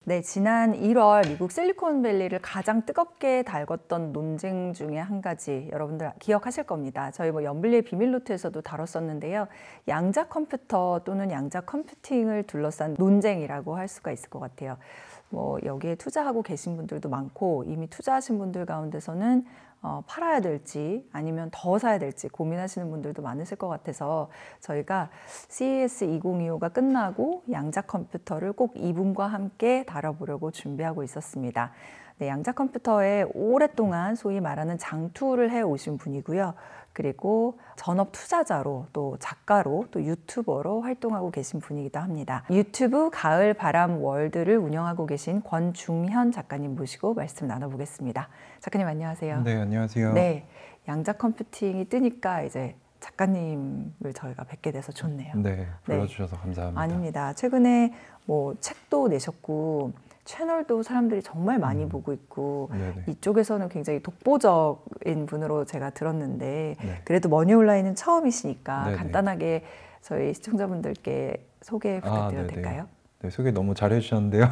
네, 지난 1월 미국 실리콘밸리를 가장 뜨겁게 달궜던 논쟁 중에 한 가지 여러분들 기억하실 겁니다. 저희 연블리의 비밀노트에서도 다뤘었는데요. 양자 컴퓨터 또는 양자 컴퓨팅을 둘러싼 논쟁이라고 할 수가 있을 것 같아요. 여기에 투자하고 계신 분들도 많고 이미 투자하신 분들 가운데서는 팔아야 될지 아니면 더 사야 될지 고민하시는 분들도 많으실 것 같아서 저희가 CES 2025가 끝나고 양자 컴퓨터를 꼭 이분과 함께 다뤄보려고 준비하고 있었습니다. 네, 양자 컴퓨터에 오랫동안 소위 말하는 장투를 해오신 분이고요. 그리고 전업 투자자로 또 작가로 또 유튜버로 활동하고 계신 분이기도 합니다. 유튜브 가을 바람 월드를 운영하고 계신 권중현 작가님 모시고 말씀 나눠보겠습니다. 작가님 안녕하세요. 네, 안녕하세요. 네, 양자 컴퓨팅이 뜨니까 이제 작가님을 저희가 뵙게 돼서 좋네요. 네, 불러주셔서 감사합니다. 아닙니다. 최근에 책도 내셨고 채널도 사람들이 정말 많이 보고 있고 네네. 이쪽에서는 굉장히 독보적인 분으로 제가 들었는데 네. 그래도 머니온라인은 처음이시니까 네네. 간단하게 저희 시청자분들께 소개 부탁드려도 될까요? 네, 소개 너무 잘해주셨는데요.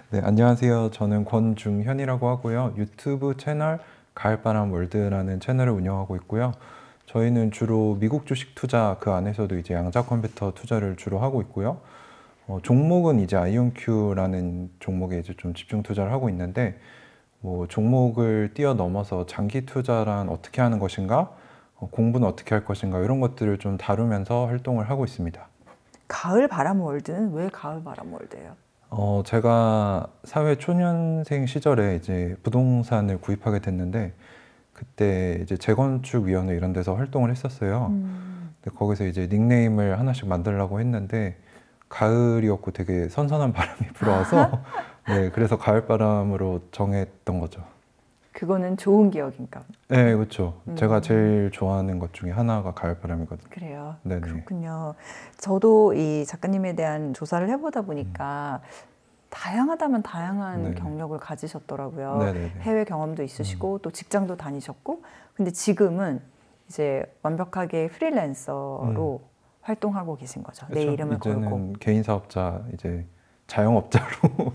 네, 안녕하세요. 저는 권중현이라고 하고요. 유튜브 채널 가을바람 월드라는 채널을 운영하고 있고요. 저희는 주로 미국 주식 투자 그 안에서도 이제 양자 컴퓨터 투자를 주로 하고 있고요. 종목은 이제 아이온큐라는 종목에 이제 좀 집중 투자를 하고 있는데 종목을 뛰어넘어서 장기 투자란 어떻게 하는 것인가, 공부는 어떻게 할 것인가 이런 것들을 좀 다루면서 활동을 하고 있습니다. 가을 바람 월드는 왜 가을 바람 월드예요? 제가 사회 초년생 시절에 이제 부동산을 구입하게 됐는데 그때 이제 재건축위원회 이런 데서 활동을 했었어요. 근데 거기서 이제 닉네임을 하나씩 만들려고 했는데 가을이었고 되게 선선한 바람이 불어와서 네, 그래서 가을바람으로 정했던 거죠. 그거는 좋은 기억인가? 네, 그렇죠. 제가 제일 좋아하는 것 중에 하나가 가을바람이거든요. 그래요. 네네. 그렇군요. 저도 이 작가님에 대한 조사를 해보다 보니까 다양하다면 다양한 네네. 경력을 가지셨더라고요. 네네네. 해외 경험도 있으시고 또 직장도 다니셨고 근데 지금은 이제 완벽하게 프리랜서로 활동하고 계신 거죠. 내 그렇죠. 이름을 걸고. 이제는 개인 사업자, 이제 자영업자로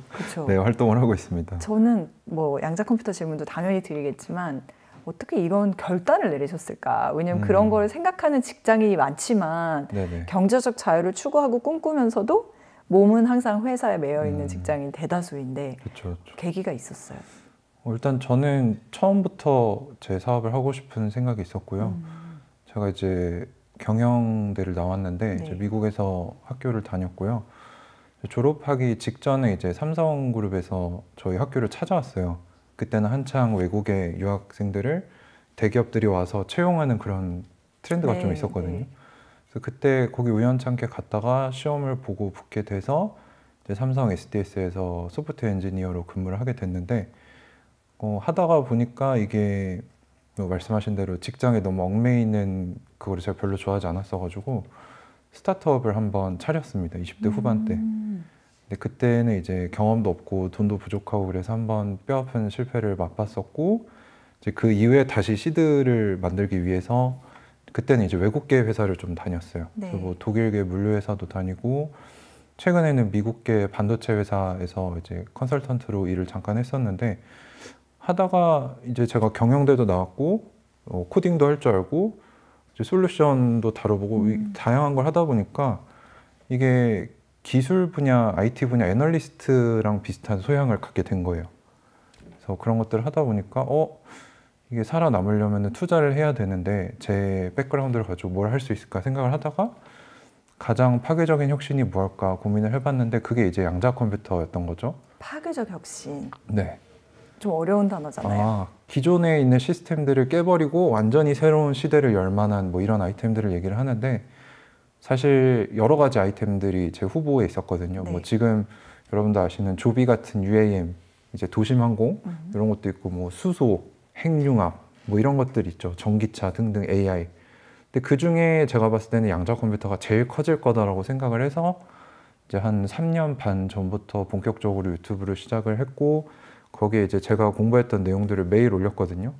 그렇죠. 네, 활동을 하고 있습니다. 저는 양자 컴퓨터 질문도 당연히 드리겠지만 어떻게 이런 결단을 내리셨을까? 왜냐면 그런 거를 생각하는 직장이 많지만 네네. 경제적 자유를 추구하고 꿈꾸면서도 몸은 항상 회사에 매여 있는 직장인 대다수인데 그렇죠. 계기가 있었어요. 일단 저는 처음부터 제 사업을 하고 싶은 생각이 있었고요. 제가 이제 경영대를 나왔는데 네. 이제 미국에서 학교를 다녔고요. 졸업하기 직전에 이제 삼성그룹에서 저희 학교를 찾아왔어요. 그때는 한창 외국의 유학생들을 대기업들이 와서 채용하는 그런 트렌드가 좀 있었거든요. 네. 그래서 그때 거기 우연찮게 갔다가 시험을 보고 붙게 돼서 이제 삼성 SDS에서 소프트웨어 엔지니어로 근무를 하게 됐는데 하다가 보니까 이게 말씀하신 대로 직장에 너무 얽매이는 그거를 제가 별로 좋아하지 않았어가지고 스타트업을 한번 차렸습니다. 20대 후반 때. 근데 그때는 이제 경험도 없고 돈도 부족하고 그래서 한번 뼈아픈 실패를 맛봤었고 이제 그 이후에 다시 시드를 만들기 위해서 그때는 이제 외국계 회사를 좀 다녔어요. 네. 그래서 독일계 물류회사도 다니고 최근에는 미국계 반도체 회사에서 이제 컨설턴트로 일을 잠깐 했었는데 하다가 이제 제가 경영대도 나왔고 코딩도 할 줄 알고 이제 솔루션도 다뤄보고 다양한 걸 하다 보니까 이게 기술 분야, IT 분야 애널리스트랑 비슷한 소양을 갖게 된 거예요. 그래서 그런 것들을 하다 보니까 이게 살아남으려면 투자를 해야 되는데 제 백그라운드를 가지고 뭘 할 수 있을까 생각을 하다가 가장 파괴적인 혁신이 무엇일까 고민을 해봤는데 그게 이제 양자 컴퓨터였던 거죠. 파괴적 혁신. 네. 좀 어려운 단어잖아요. 기존에 있는 시스템들을 깨버리고 완전히 새로운 시대를 열 만한 이런 아이템들을 얘기를 하는데 사실 여러 가지 아이템들이 제 후보에 있었거든요. 네. 지금 여러분도 아시는 조비 같은 UAM, 이제 도심항공 이런 것도 있고 수소, 핵융합 이런 것들 있죠. 전기차 등등 AI. 근데 그 중에 제가 봤을 때는 양자 컴퓨터가 제일 커질 거다라고 생각을 해서 이제 한 3년 반 전부터 본격적으로 유튜브를 시작을 했고 거기에 이제 제가 공부했던 내용들을 매일 올렸거든요.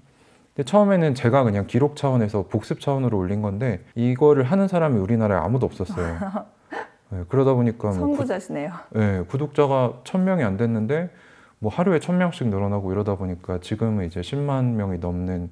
근데 처음에는 제가 그냥 기록 차원에서 복습 차원으로 올린 건데 이거를 하는 사람이 우리나라에 아무도 없었어요. 네, 그러다 보니까 뭐 선구자시네요. 네, 구독자가 1000명이 안 됐는데 뭐 하루에 1000명씩 늘어나고 이러다 보니까 지금은 이제 10만 명이 넘는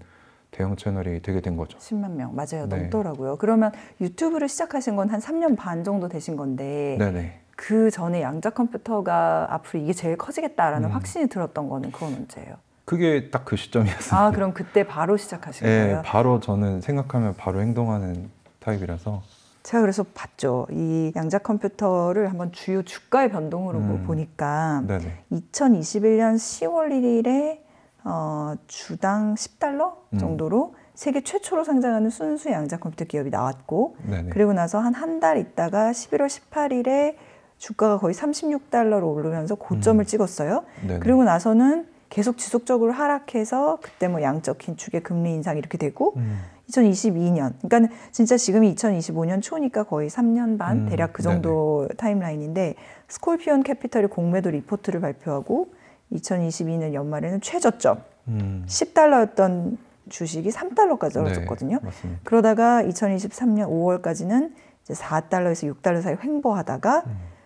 대형 채널이 되게 된 거죠. 10만 명 맞아요. 네. 넘더라고요. 그러면 유튜브를 시작하신 건 한 3년 반 정도 되신 건데 네네. 그 전에 양자 컴퓨터가 앞으로 이게 제일 커지겠다라는 확신이 들었던 거는 그건 언제예요? 그게 딱 그 시점이었어요. 아, 그럼 그때 바로 시작하신 네, 거예요? 바로 저는 생각하면 바로 행동하는 타입이라서. 제가 그래서 봤죠. 이 양자 컴퓨터를 한번 주요 주가의 변동으로 보니까 네네. 2021년 10월 1일에 주당 10달러 정도로 세계 최초로 상장하는 순수 양자 컴퓨터 기업이 나왔고 네네. 그리고 나서 한 달 있다가 11월 18일에 주가가 거의 36달러로 오르면서 고점을 찍었어요. 네네. 그리고 나서는 계속 지속적으로 하락해서 그때 뭐 양적 긴축의 금리 인상 이렇게 되고 2022년, 그러니까 진짜 지금이 2025년 초니까 거의 3년 반 대략 그 정도 타임라인인데 스콜피온 캐피털이 공매도 리포트를 발표하고 2022년 연말에는 최저점 10달러였던 주식이 3달러까지 떨어졌거든요. 네, 맞습니다. 그러다가 2023년 5월까지는 이제 4달러에서 6달러 사이 횡보하다가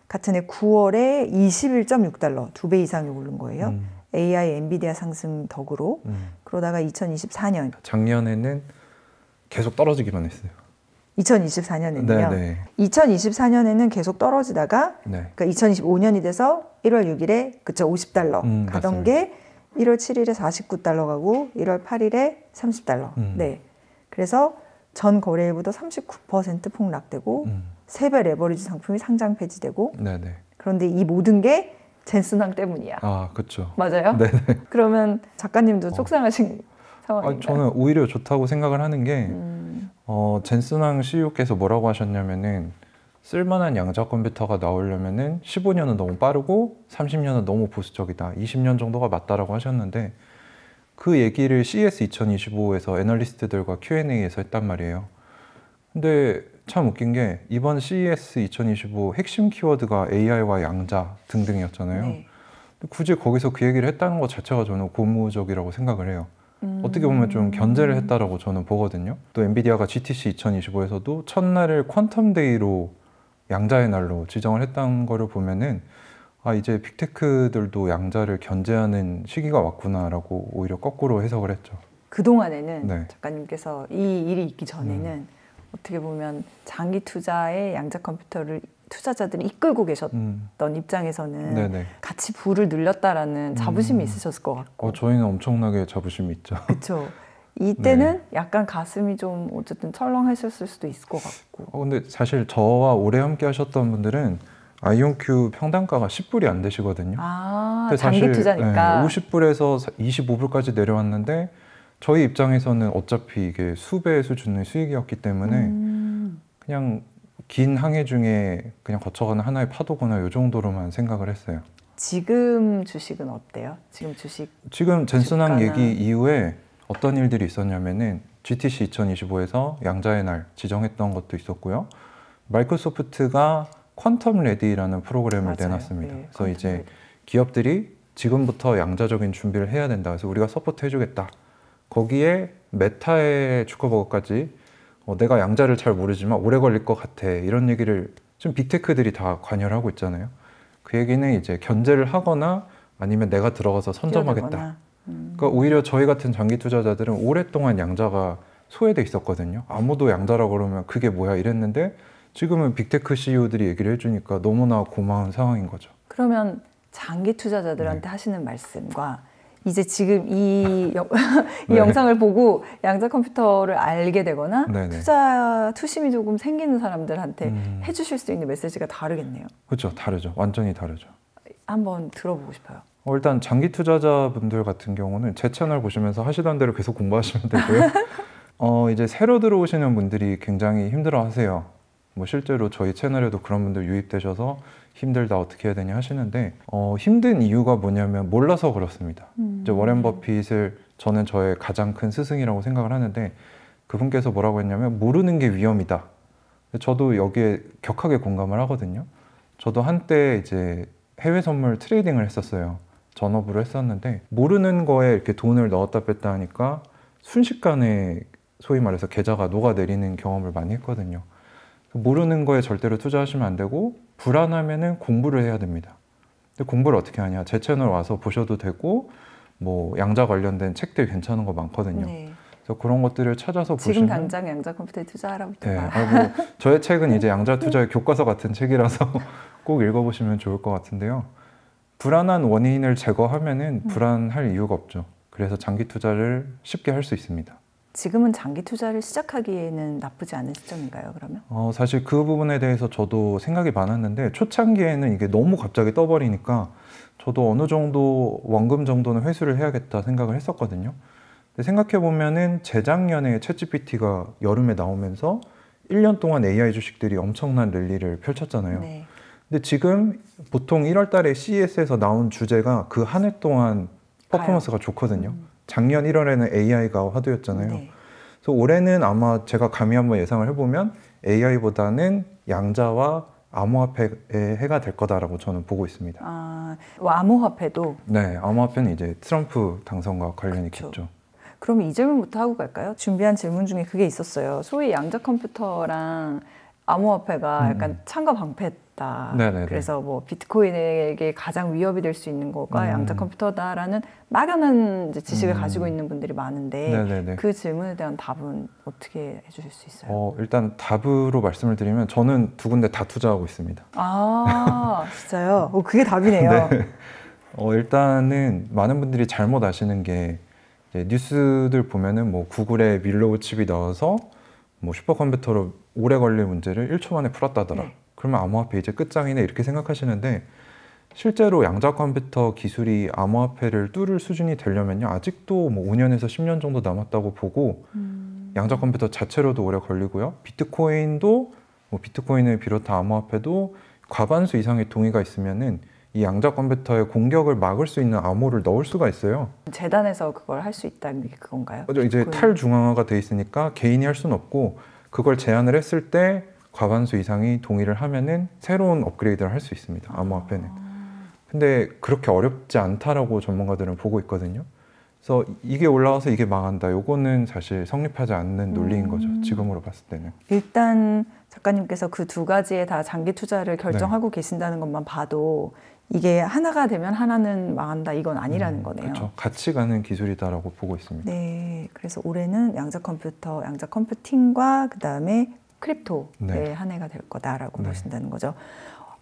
같은 해 9월에 21.6달러, 2배 이상이 오른 거예요. AI, 엔비디아 상승 덕으로. 그러다가 2024년. 작년에는 계속 떨어지기만 했어요. 2024년에는요. 네네. 2024년에는 계속 떨어지다가 네. 그러니까 2025년이 돼서 1월 6일에 그쵸 50달러 가던 맞습니다. 게 1월 7일에 49달러 가고 1월 8일에 30달러. 네. 그래서 전 거래일보다 39% 폭락되고 세 배 레버리지 상품이 상장 폐지되고 네네. 그런데 이 모든 게 젠슨왕 때문이야. 아, 그렇죠. 맞아요? 네네. 그러면 작가님도 속상하신 상황인가요? 저는 오히려 좋다고 생각을 하는 게 젠슨왕 CEO께서 뭐라고 하셨냐면은 쓸만한 양자 컴퓨터가 나오려면은 15년은 너무 빠르고 30년은 너무 보수적이다. 20년 정도가 맞다라고 하셨는데 그 얘기를 CES 2025에서 애널리스트들과 Q&A에서 했단 말이에요. 근데 참 웃긴 게 이번 CES 2025 핵심 키워드가 AI와 양자 등등이었잖아요. 네. 굳이 거기서 그 얘기를 했다는 것 자체가 저는 고무적이라고 생각을 해요. 어떻게 보면 좀 견제를 했다라고 저는 보거든요. 또 엔비디아가 GTC 2025에서도 첫날을 퀀텀 데이로 양자의 날로 지정을 했다는 거를 보면은 아 이제 빅테크들도 양자를 견제하는 시기가 왔구나라고 오히려 거꾸로 해석을 했죠. 그동안에는 네. 작가님께서 이 일이 있기 전에는 어떻게 보면 장기 투자의 양자 컴퓨터를 투자자들이 이끌고 계셨던 입장에서는 네네. 같이 부를 늘렸다라는 자부심이 있으셨을 것 같고 저희는 엄청나게 자부심이 있죠. 그렇죠. 이때는 약간 가슴이 좀 어쨌든 철렁하셨을 수도 있을 것 같고 근데 사실 저와 오래 함께 하셨던 분들은 아이온큐 평단가가 10불이 안 되시거든요. 아, 근데 장기 사실, 투자니까 50불에서 25불까지 내려왔는데 저희 입장에서는 어차피 이게 수배 수준의 수익이었기 때문에 그냥 긴 항해 중에 그냥 거쳐가는 하나의 파도거나 이 정도로만 생각을 했어요. 지금 주식은 어때요? 지금 젠슨왕 주가나- 얘기 이후에 어떤 일들이 있었냐면은 GTC 2025에서 양자의 날 지정했던 것도 있었고요. 마이크로소프트가 퀀텀 레디라는 프로그램을 맞아요. 내놨습니다. 네, 그래서 퀀텀 이제 레디. 기업들이 지금부터 양자적인 준비를 해야 된다. 그래서 우리가 서포트 해주겠다. 거기에 메타의 주커버거까지 내가 양자를 잘 모르지만 오래 걸릴 것 같아. 이런 얘기를 지금 빅테크들이 다 관여를 하고 있잖아요. 그 얘기는 이제 견제를 하거나 아니면 내가 들어가서 선점하겠다. 뛰어들거나. 그러니까 오히려 저희 같은 장기 투자자들은 오랫동안 양자가 소외돼 있었거든요. 아무도 양자라고 그러면 그게 뭐야 이랬는데 지금은 빅테크 CEO들이 얘기를 해주니까 너무나 고마운 상황인 거죠. 그러면 장기 투자자들한테 하시는 말씀과 이제 지금 이 네. 영상을 보고 양자 컴퓨터를 알게 되거나 네네. 투심이 조금 생기는 사람들한테 해주실 수 있는 메시지가 다르겠네요. 그렇죠. 다르죠. 완전히 다르죠. 한번 들어보고 싶어요. 일단 장기 투자자분들 같은 경우는 제 채널 보시면서 하시던 대로 계속 공부하시면 되고요. 이제 새로 들어오시는 분들이 굉장히 힘들어 하세요. 뭐 실제로 저희 채널에도 그런 분들 유입되셔서 힘들다 어떻게 해야 되냐 하시는데 힘든 이유가 뭐냐면 몰라서 그렇습니다. 이제 워렌 버핏을 저는 저의 가장 큰 스승이라고 생각을 하는데 그분께서 뭐라고 했냐면 모르는 게 위험이다. 저도 여기에 격하게 공감을 하거든요. 저도 한때 이제 해외 선물 트레이딩을 했었어요. 전업으로 했었는데 모르는 거에 이렇게 돈을 넣었다 뺐다 하니까 순식간에 소위 말해서 계좌가 녹아내리는 경험을 많이 했거든요. 모르는 거에 절대로 투자하시면 안 되고 불안하면은 공부를 해야 됩니다. 근데 공부를 어떻게 하냐? 제 채널 와서 보셔도 되고 뭐 양자 관련된 책들 괜찮은 거 많거든요. 네. 그래서 그런 것들을 찾아서 지금 보시면 당장 양자 컴퓨터에 투자하라고 네, 봐. 저의 책은 이제 양자 투자의 교과서 같은 책이라서 꼭 읽어보시면 좋을 것 같은데요. 불안한 원인을 제거하면은 불안할 이유가 없죠. 그래서 장기 투자를 쉽게 할 수 있습니다. 지금은 장기 투자를 시작하기에는 나쁘지 않은 시점인가요, 그러면? 사실 그 부분에 대해서 저도 생각이 많았는데 초창기에는 이게 너무 갑자기 떠버리니까 저도 어느 정도 원금 정도는 회수를 해야겠다 생각을 했었거든요. 근데 생각해보면은 재작년에 챗GPT가 여름에 나오면서 1년 동안 AI 주식들이 엄청난 랠리를 펼쳤잖아요. 네. 근데 지금 보통 1월 달에 CES에서 나온 주제가 그 한 해 동안 퍼포먼스가 좋거든요. 작년 1월에는 AI가 화두였잖아요. 네. 그래서 올해는 아마 제가 감히 한번 예상을 해보면 AI보다는 양자와 암호화폐의 해가 될 거다라고 저는 보고 있습니다. 암호화폐도? 네, 암호화폐는 이제 트럼프 당선과 관련이 그쵸. 있겠죠. 그럼 이 질문부터 하고 갈까요? 준비한 질문 중에 그게 있었어요. 소위 양자 컴퓨터랑 암호화폐가 약간 창과 방패다. 네네네. 그래서 뭐 비트코인에게 가장 위협이 될 수 있는 거가 양자 컴퓨터다라는 막연한 이제 지식을 가지고 있는 분들이 많은데 네네네. 그 질문에 대한 답은 어떻게 해주실 수 있어요? 일단 답으로 말씀을 드리면 저는 두 군데 다 투자하고 있습니다. 진짜요? 그게 답이네요. 네. 일단은 많은 분들이 잘못 아시는 게 이제 뉴스들 보면은 뭐 구글에 밀로우 칩이 나와서 뭐 슈퍼컴퓨터로 오래 걸릴 문제를 1초 만에 풀었다더라. 네. 그러면 암호화폐 이제 끝장이네 이렇게 생각하시는데 실제로 양자 컴퓨터 기술이 암호화폐를 뚫을 수준이 되려면요 아직도 뭐 5년에서 10년 정도 남았다고 보고 양자 컴퓨터 자체로도 오래 걸리고요. 비트코인도 뭐 비트코인을 비롯한 암호화폐도 과반수 이상의 동의가 있으면은 이 양자 컴퓨터의 공격을 막을 수 있는 암호를 넣을 수가 있어요. 재단에서 그걸 할 수 있다는 게 그건가요? 이제 탈중앙화가 돼 있으니까 개인이 할 수는 없고 그걸 제안을 했을 때 과반수 이상이 동의를 하면은 새로운 업그레이드를 할 수 있습니다. 암호화폐는. 근데 그렇게 어렵지 않다라고 전문가들은 보고 있거든요. 그래서 이게 올라와서 이게 망한다. 요거는 사실 성립하지 않는 논리인 거죠. 지금으로 봤을 때는. 일단 작가님께서 그 두 가지에 다 장기 투자를 결정하고 계신다는 것만 봐도 이게 하나가 되면 하나는 망한다 이건 아니라는 거네요. 그렇죠. 같이 가는 기술이다라고 보고 있습니다. 네, 그래서 올해는 양자 컴퓨터, 양자 컴퓨팅과 그 다음에 크립토의 네. 한 해가 될 거다라고 네. 보신다는 거죠.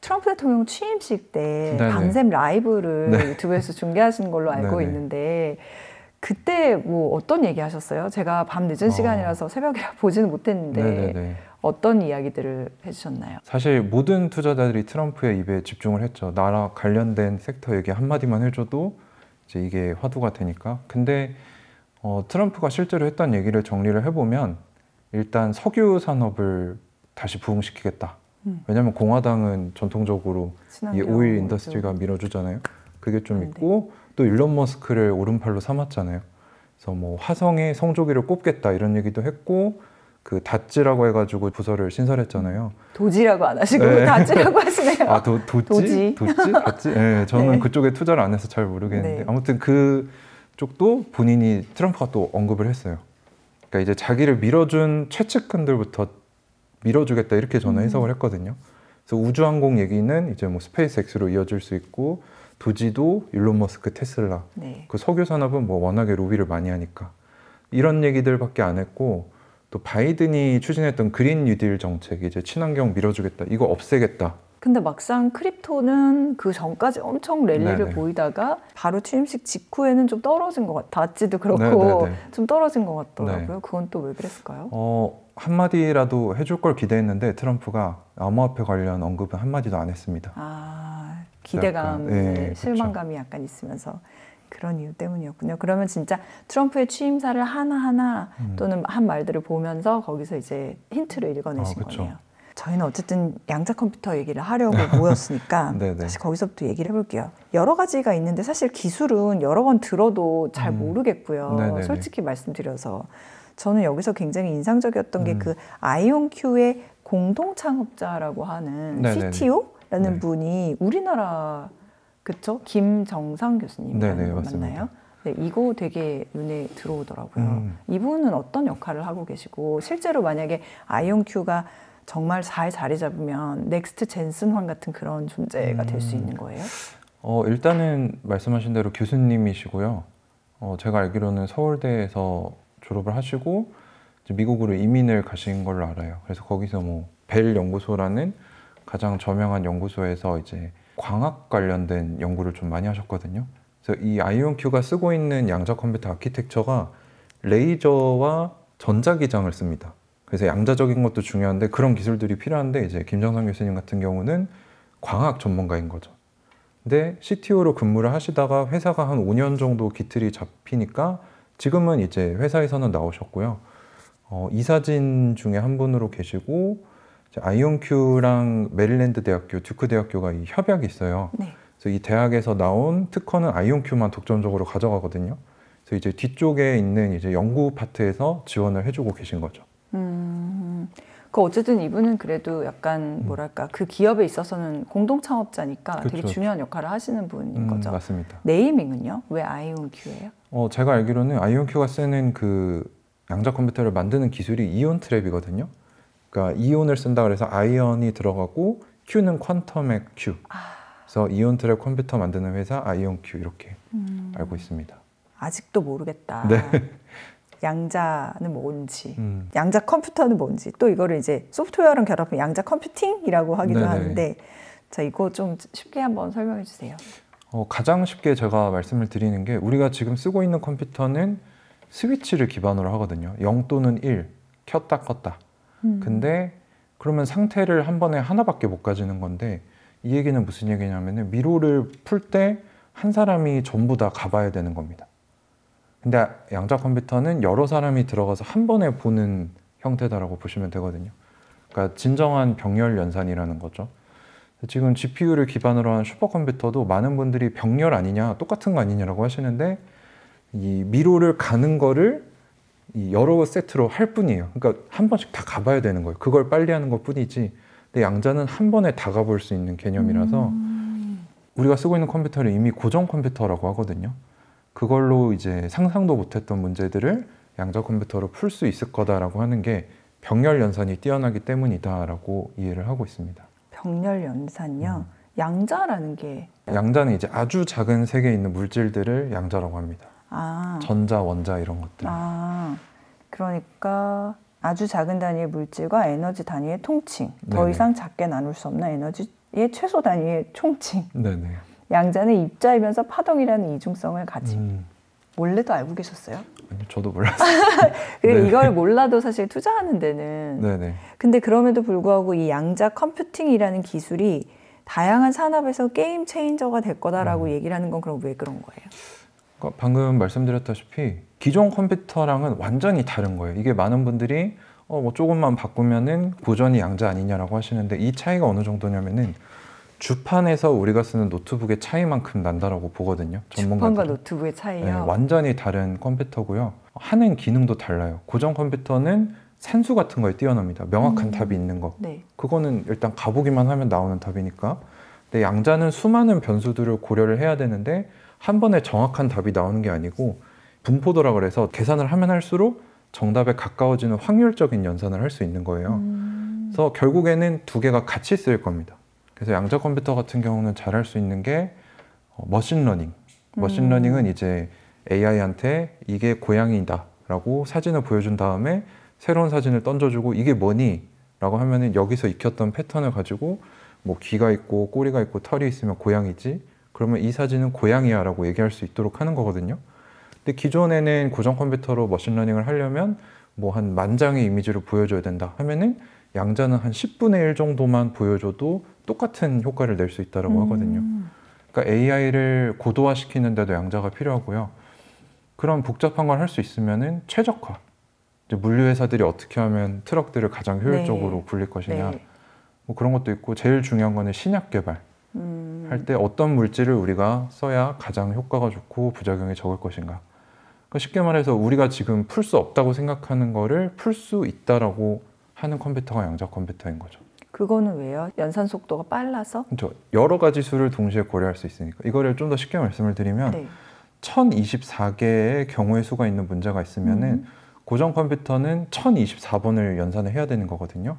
트럼프 대통령 취임식 때 네네. 밤샘 라이브를 네. 유튜브에서 중계하신 걸로 알고 네네. 있는데 그때 뭐 어떤 얘기 하셨어요? 제가 밤 늦은 시간이라서 새벽이라 보지는 못했는데 네네네. 어떤 이야기들을 해주셨나요? 사실 모든 투자자들이 트럼프의 입에 집중을 했죠. 나라 관련된 섹터 얘기 한마디만 해줘도 이제 이게 화두가 되니까. 근데 트럼프가 실제로 했던 얘기를 정리를 해보면 일단 석유 산업을 다시 부흥시키겠다. 왜냐하면 공화당은 전통적으로 이 오일 인더스트리가 밀어주잖아요. 그게 좀 있고 또 일론 머스크를 오른팔로 삼았잖아요. 그래서 뭐 화성에 성조기를 꼽겠다 이런 얘기도 했고 그 다찌라고 해가지고 부서를 신설했잖아요. 도지라고 안 하시고 네. 다찌라고 하시네요. 도지? 다찌? 네, 저는 네. 그쪽에 투자를 안 해서 잘 모르겠는데 네. 아무튼 그쪽도 본인이 트럼프가 또 언급을 했어요. 그러니까 이제 자기를 밀어준 최측근들부터 밀어주겠다 이렇게 저는 해석을 했거든요. 그래서 우주항공 얘기는 이제 뭐 스페이스X로 이어질 수 있고 도지도 일론 머스크 테슬라. 네. 그 석유 산업은 뭐 워낙에 로비를 많이 하니까 이런 얘기들밖에 안 했고 또 바이든이 추진했던 그린 뉴딜 정책 이제 친환경 밀어주겠다 이거 없애겠다. 근데 막상 크립토는 그 전까지 엄청 랠리를 네네. 보이다가 바로 취임식 직후에는 좀 떨어진 것 같아요. 다찌도 그렇고 네네네. 좀 떨어진 것 같더라고요. 네. 그건 또 왜 그랬을까요? 한마디라도 해줄 걸 기대했는데 트럼프가 암호화폐 관련 언급은 한마디도 안 했습니다. 기대감, 네, 실망감이 약간 있으면서 그런 이유 때문이었군요. 그러면 진짜 트럼프의 취임사를 하나하나 또는 한 말들을 보면서 거기서 이제 힌트를 읽어내신 그쵸. 거네요. 저희는 어쨌든 양자 컴퓨터 얘기를 하려고 모였으니까 네네. 다시 거기서부터 얘기를 해볼게요. 여러 가지가 있는데 사실 기술은 여러 번 들어도 잘 모르겠고요. 네네네. 솔직히 말씀드려서 저는 여기서 굉장히 인상적이었던 게 그 아이온큐의 공동 창업자라고 하는 네네네. CTO라는 네. 분이 우리나라 그쵸? 김정상 교수님 네네, 맞습니다. 맞나요? 네, 이거 되게 눈에 들어오더라고요. 이분은 어떤 역할을 하고 계시고 실제로 만약에 아이온큐가 정말 잘 자리 잡으면 넥스트 젠슨환 같은 그런 존재가 될 수 있는 거예요? 일단은 말씀하신 대로 교수님이시고요. 제가 알기로는 서울대에서 졸업을 하시고 이제 미국으로 이민을 가신 걸로 알아요. 그래서 거기서 뭐 벨 연구소라는 가장 저명한 연구소에서 이제 광학 관련된 연구를 좀 많이 하셨거든요. 그래서 이 아이온큐가 쓰고 있는 양자 컴퓨터 아키텍처가 레이저와 전자기장을 씁니다. 그래서 양자적인 것도 중요한데 그런 기술들이 필요한데 이제 김정선 교수님 같은 경우는 광학 전문가인 거죠. 근데 CTO로 근무를 하시다가 회사가 한 5년 정도 기틀이 잡히니까 지금은 이제 회사에서는 나오셨고요. 이사진 중에 한 분으로 계시고 아이온큐랑 메릴랜드 대학교, 듀크 대학교가 이 협약이 있어요. 네. 그래서 이 대학에서 나온 특허는 아이온큐만 독점적으로 가져가거든요. 그래서 이제 뒤쪽에 있는 이제 연구 파트에서 지원을 해주고 계신 거죠. 그 어쨌든 이분은 그래도 약간 뭐랄까 그 기업에 있어서는 공동 창업자니까 그쵸, 되게 중요한 역할을 하시는 분인 거죠. 맞습니다. 네이밍은요? 왜 아이온큐예요? 제가 알기로는 아이온큐가 쓰는 그 양자 컴퓨터를 만드는 기술이 이온 트랩이거든요. 그러니까 이온을 쓴다 그래서 아이언이 들어가고 Q는 퀀텀의 Q. 그래서 이온 트랩 컴퓨터 만드는 회사 아이온큐 이렇게 알고 있습니다. 아직도 모르겠다. 네. 양자는 뭔지, 양자 컴퓨터는 뭔지, 또 이거를 이제 소프트웨어랑 결합한 양자 컴퓨팅이라고 하기도 네네. 하는데, 자 이거 좀 쉽게 한번 설명해 주세요. 가장 쉽게 제가 말씀을 드리는 게 우리가 지금 쓰고 있는 컴퓨터는 스위치를 기반으로 하거든요. 0 또는 1, 켰다 껐다. 근데 그러면 상태를 한 번에 하나밖에 못 가지는 건데 이 얘기는 무슨 얘기냐면은 미로를 풀 때 한 사람이 전부 다 가봐야 되는 겁니다. 근데 양자 컴퓨터는 여러 사람이 들어가서 한 번에 보는 형태다라고 보시면 되거든요. 그러니까 진정한 병렬 연산이라는 거죠. 지금 GPU를 기반으로 한 슈퍼컴퓨터도 많은 분들이 병렬 아니냐, 똑같은 거 아니냐라고 하시는데 이 미로를 가는 거를 이 여러 세트로 할 뿐이에요. 그러니까 한 번씩 다 가봐야 되는 거예요. 그걸 빨리 하는 것 뿐이지. 근데 양자는 한 번에 다 가볼 수 있는 개념이라서 우리가 쓰고 있는 컴퓨터를 이미 고정 컴퓨터라고 하거든요. 그걸로 이제 상상도 못했던 문제들을 양자 컴퓨터로 풀 수 있을 거다라고 하는 게 병렬 연산이 뛰어나기 때문이다라고 이해를 하고 있습니다. 병렬 연산요? 양자라는 게 양자는 이제 아주 작은 세계에 있는 물질들을 양자라고 합니다. 전자, 원자 이런 것들. 그러니까 아주 작은 단위의 물질과 에너지 단위의 통칭, 더 네네. 이상 작게 나눌 수 없는 에너지의 최소 단위의 총칭. 네네. 양자는 입자이면서 파동이라는 이중성을 가짐. 원래도 알고 계셨어요? 아니, 저도 몰랐어요. 그리고 이걸 몰라도 사실 투자하는 데는. 네네. 근데 그럼에도 불구하고 이 양자 컴퓨팅이라는 기술이 다양한 산업에서 게임 체인저가 될 거다라고 얘기를 하는 건 그럼 왜 그런 거예요? 그러니까 방금 말씀드렸다시피 기존 컴퓨터랑은 완전히 다른 거예요. 이게 많은 분들이 뭐 조금만 바꾸면은 고전이 양자 아니냐라고 하시는데 이 차이가 어느 정도냐면은 주판에서 우리가 쓰는 노트북의 차이만큼 난다라고 보거든요. 전문가들은. 주판과 노트북의 차이요? 네, 완전히 다른 컴퓨터고요. 하는 기능도 달라요. 고전 컴퓨터는 산수 같은 거에 뛰어납니다. 명확한 답이 있는 거. 네. 그거는 일단 가보기만 하면 나오는 답이니까. 근데 양자는 수많은 변수들을 고려를 해야 되는데 한 번에 정확한 답이 나오는 게 아니고 분포도라 그래서 계산을 하면 할수록 정답에 가까워지는 확률적인 연산을 할 수 있는 거예요. 그래서 결국에는 두 개가 같이 쓰일 겁니다. 그래서 양자 컴퓨터 같은 경우는 잘할 수 있는 게 머신러닝. 머신러닝은 이제 AI한테 이게 고양이다 라고 사진을 보여준 다음에 새로운 사진을 던져주고 이게 뭐니? 라고 하면은 여기서 익혔던 패턴을 가지고 뭐 귀가 있고 꼬리가 있고 털이 있으면 고양이지. 그러면 이 사진은 고양이야 라고 얘기할 수 있도록 하는 거거든요. 근데 기존에는 고전 컴퓨터로 머신러닝을 하려면 뭐 한 10,000장의 이미지를 보여줘야 된다 하면은 양자는 한 10분의 1 정도만 보여줘도 똑같은 효과를 낼 수 있다고 하거든요. 그러니까 AI를 고도화시키는데도 양자가 필요하고요. 그런 복잡한 걸 할 수 있으면은 최적화. 이제 물류회사들이 어떻게 하면 트럭들을 가장 효율적으로 굴릴 것이냐. 뭐 그런 것도 있고 제일 중요한 거는 신약 개발. 할 때 어떤 물질을 우리가 써야 가장 효과가 좋고 부작용이 적을 것인가. 그러니까 쉽게 말해서 우리가 지금 풀 수 없다고 생각하는 거를 풀 수 있다라고 하는 컴퓨터가 양자 컴퓨터인 거죠. 그거는 왜요? 연산 속도가 빨라서? 그렇죠. 여러 가지 수를 동시에 고려할 수 있으니까. 이거를 좀 더 쉽게 말씀을 드리면 1024개의 경우의 수가 있는 문제가 있으면은 고전 컴퓨터는 1024번을 연산을 해야 되는 거거든요.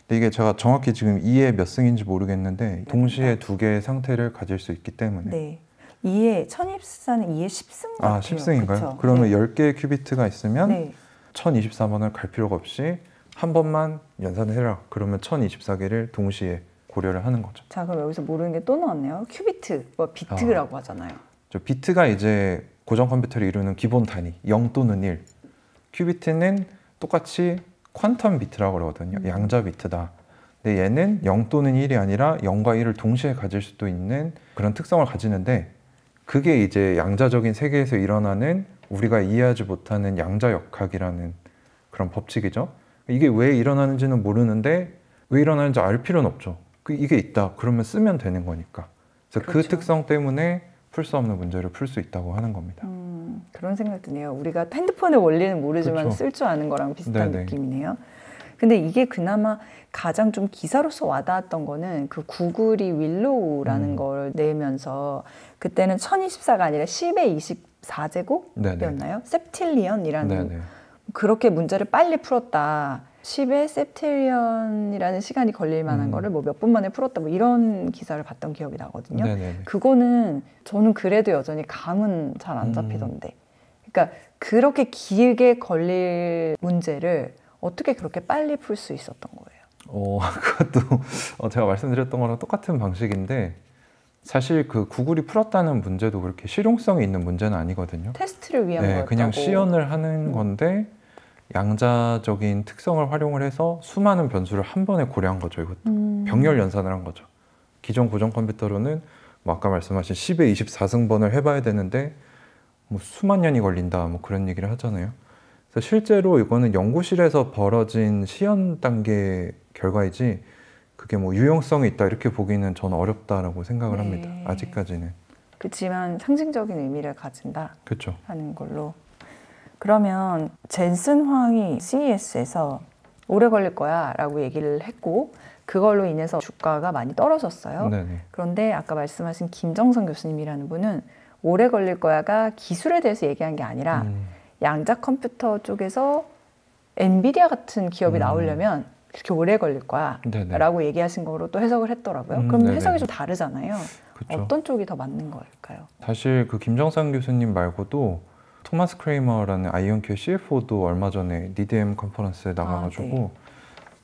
근데 이게 제가 정확히 지금 2의 몇 승인지 모르겠는데 동시에 두 개의 상태를 가질 수 있기 때문에. 네. 2의 1024는 2의 10승 같아요. 10승인가요? 그쵸? 그러면 네. 10개의 큐비트가 있으면 네. 1024번을 갈 필요가 없이 한 번만 연산을 해라. 그러면 1024개를 동시에 고려를 하는 거죠. 자, 그럼 여기서 모르는 게 또 나왔네요. 큐비트, 뭐 비트라고 하잖아요. 비트가 이제 고정 컴퓨터를 이루는 기본 단위, 0 또는 1. 큐비트는 똑같이 퀀텀 비트라고 그러거든요. 양자 비트다. 근데 얘는 0 또는 1이 아니라 0과 1을 동시에 가질 수도 있는 그런 특성을 가지는데 그게 이제 양자적인 세계에서 일어나는 우리가 이해하지 못하는 양자역학이라는 그런 법칙이죠. 이게 왜 일어나는지는 모르는데 왜 일어나는지 알 필요는 없죠. 이게 있다. 그러면 쓰면 되는 거니까. 그래서 그렇죠. 그 특성 때문에 풀 수 없는 문제를 풀 수 있다고 하는 겁니다. 그런 생각 드네요. 우리가 핸드폰의 원리는 모르지만 그렇죠. 쓸 줄 아는 거랑 비슷한 네네. 느낌이네요. 근데 이게 그나마 가장 좀 기사로서 와닿았던 거는 그 구글이 윌로우라는 걸 내면서 그때는 1024가 아니라 10의 24제곱이었나요? septillion이라는 네네. 그렇게 문제를 빨리 풀었다. 10의 septillion이라는 시간이 걸릴 만한 거를 뭐 몇 분 만에 풀었다. 뭐 이런 기사를 봤던 기억이 나거든요. 네네네. 그거는 저는 그래도 여전히 감은 잘 안 잡히던데. 그러니까 그렇게 길게 걸릴 문제를 어떻게 그렇게 빨리 풀 수 있었던 거예요? 그것도 제가 말씀드렸던 거랑 똑같은 방식인데 사실 그 구글이 풀었다는 문제도 그렇게 실용성이 있는 문제는 아니거든요. 테스트를 위한 네, 거였다고. 그냥 시연을 하는 건데 양자적인 특성을 활용을 해서 수많은 변수를 한 번에 고려한 거죠. 이것도 병렬 연산을 한 거죠. 기존 고정 컴퓨터로는 뭐 아까 말씀하신 10의 24승번을 해봐야 되는데 뭐 수만 년이 걸린다 뭐 그런 얘기를 하잖아요. 그래서 실제로 이거는 연구실에서 벌어진 시연 단계 결과이지 그게 뭐 유용성이 있다 이렇게 보기는 저는 어렵다라고 생각을 네. 합니다. 아직까지는. 그렇지만 상징적인 의미를 가진다 그렇죠. 하는 걸로. 그러면 젠슨 황이 CES에서 오래 걸릴 거야 라고 얘기를 했고 그걸로 인해서 주가가 많이 떨어졌어요. 네네. 그런데 아까 말씀하신 김정선 교수님이라는 분은 오래 걸릴 거야가 기술에 대해서 얘기한 게 아니라 양자 컴퓨터 쪽에서 엔비디아 같은 기업이 나오려면 그렇게 오래 걸릴 거야 네네. 라고 얘기하신 거로 또 해석을 했더라고요. 그럼 네네. 해석이 좀 다르잖아요. 그쵸. 어떤 쪽이 더 맞는 걸까요? 사실 그 김정상 교수님 말고도 토마스 크레이머라는 아이온큐의 CFO도 얼마 전에 니드엠 컨퍼런스에 나가가지고 네.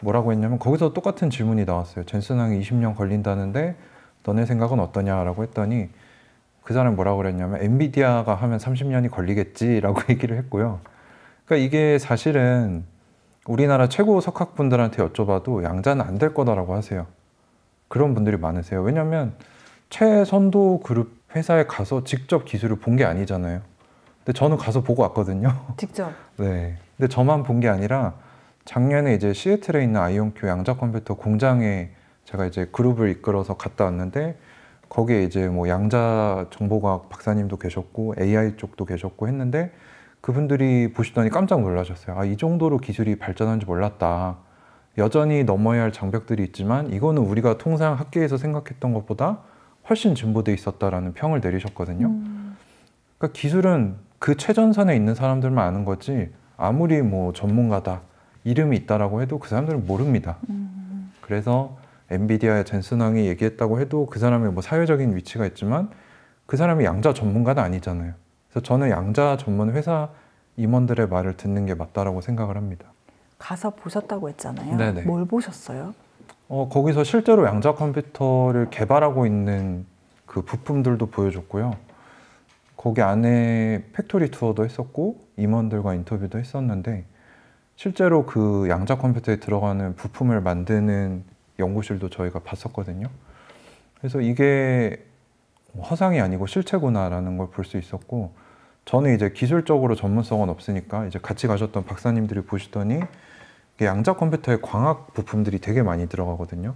뭐라고 했냐면 거기서 똑같은 질문이 나왔어요. 젠슨 황이 20년 걸린다는데 너네 생각은 어떠냐라고 했더니 그 사람이 뭐라고 그랬냐면 엔비디아가 하면 30년이 걸리겠지라고 얘기를 했고요. 그러니까 이게 사실은 우리나라 최고 석학분들한테 여쭤봐도 양자는 안 될 거다라고 하세요. 그런 분들이 많으세요. 왜냐하면 최선도 그룹 회사에 가서 직접 기술을 본 게 아니잖아요. 근데 저는 가서 보고 왔거든요. 직접. 네. 근데 저만 본 게 아니라 작년에 이제 시애틀에 있는 아이온큐 양자 컴퓨터 공장에 제가 이제 그룹을 이끌어서 갔다 왔는데 거기에 이제 뭐 양자 정보과학 박사님도 계셨고 AI 쪽도 계셨고 했는데 그분들이 보시더니 깜짝 놀라셨어요. 아, 이 정도로 기술이 발전한지 몰랐다. 여전히 넘어야 할 장벽들이 있지만 이거는 우리가 통상 학계에서 생각했던 것보다 훨씬 진보돼 있었다라는 평을 내리셨거든요. 그러니까 기술은 그 최전선에 있는 사람들만 아는 거지 아무리 뭐 전문가다 이름이 있다라고 해도 그 사람들은 모릅니다. 그래서 엔비디아의 젠슨 황이 얘기했다고 해도 그 사람의 뭐 사회적인 위치가 있지만 그 사람이 양자 전문가는 아니잖아요. 그래서 저는 양자 전문 회사 임원들의 말을 듣는 게 맞다라고 생각을 합니다. 가서 보셨다고 했잖아요. 네네. 뭘 보셨어요? 거기서 실제로 양자 컴퓨터를 개발하고 있는 그 부품들도 보여줬고요. 거기 안에 팩토리 투어도 했었고 임원들과 인터뷰도 했었는데 실제로 그 양자 컴퓨터에 들어가는 부품을 만드는 연구실도 저희가 봤었거든요. 그래서 이게 허상이 아니고 실체구나라는 걸 볼 수 있었고 저는 이제 기술적으로 전문성은 없으니까 이제 같이 가셨던 박사님들이 보시더니 양자 컴퓨터에 광학 부품들이 되게 많이 들어가거든요.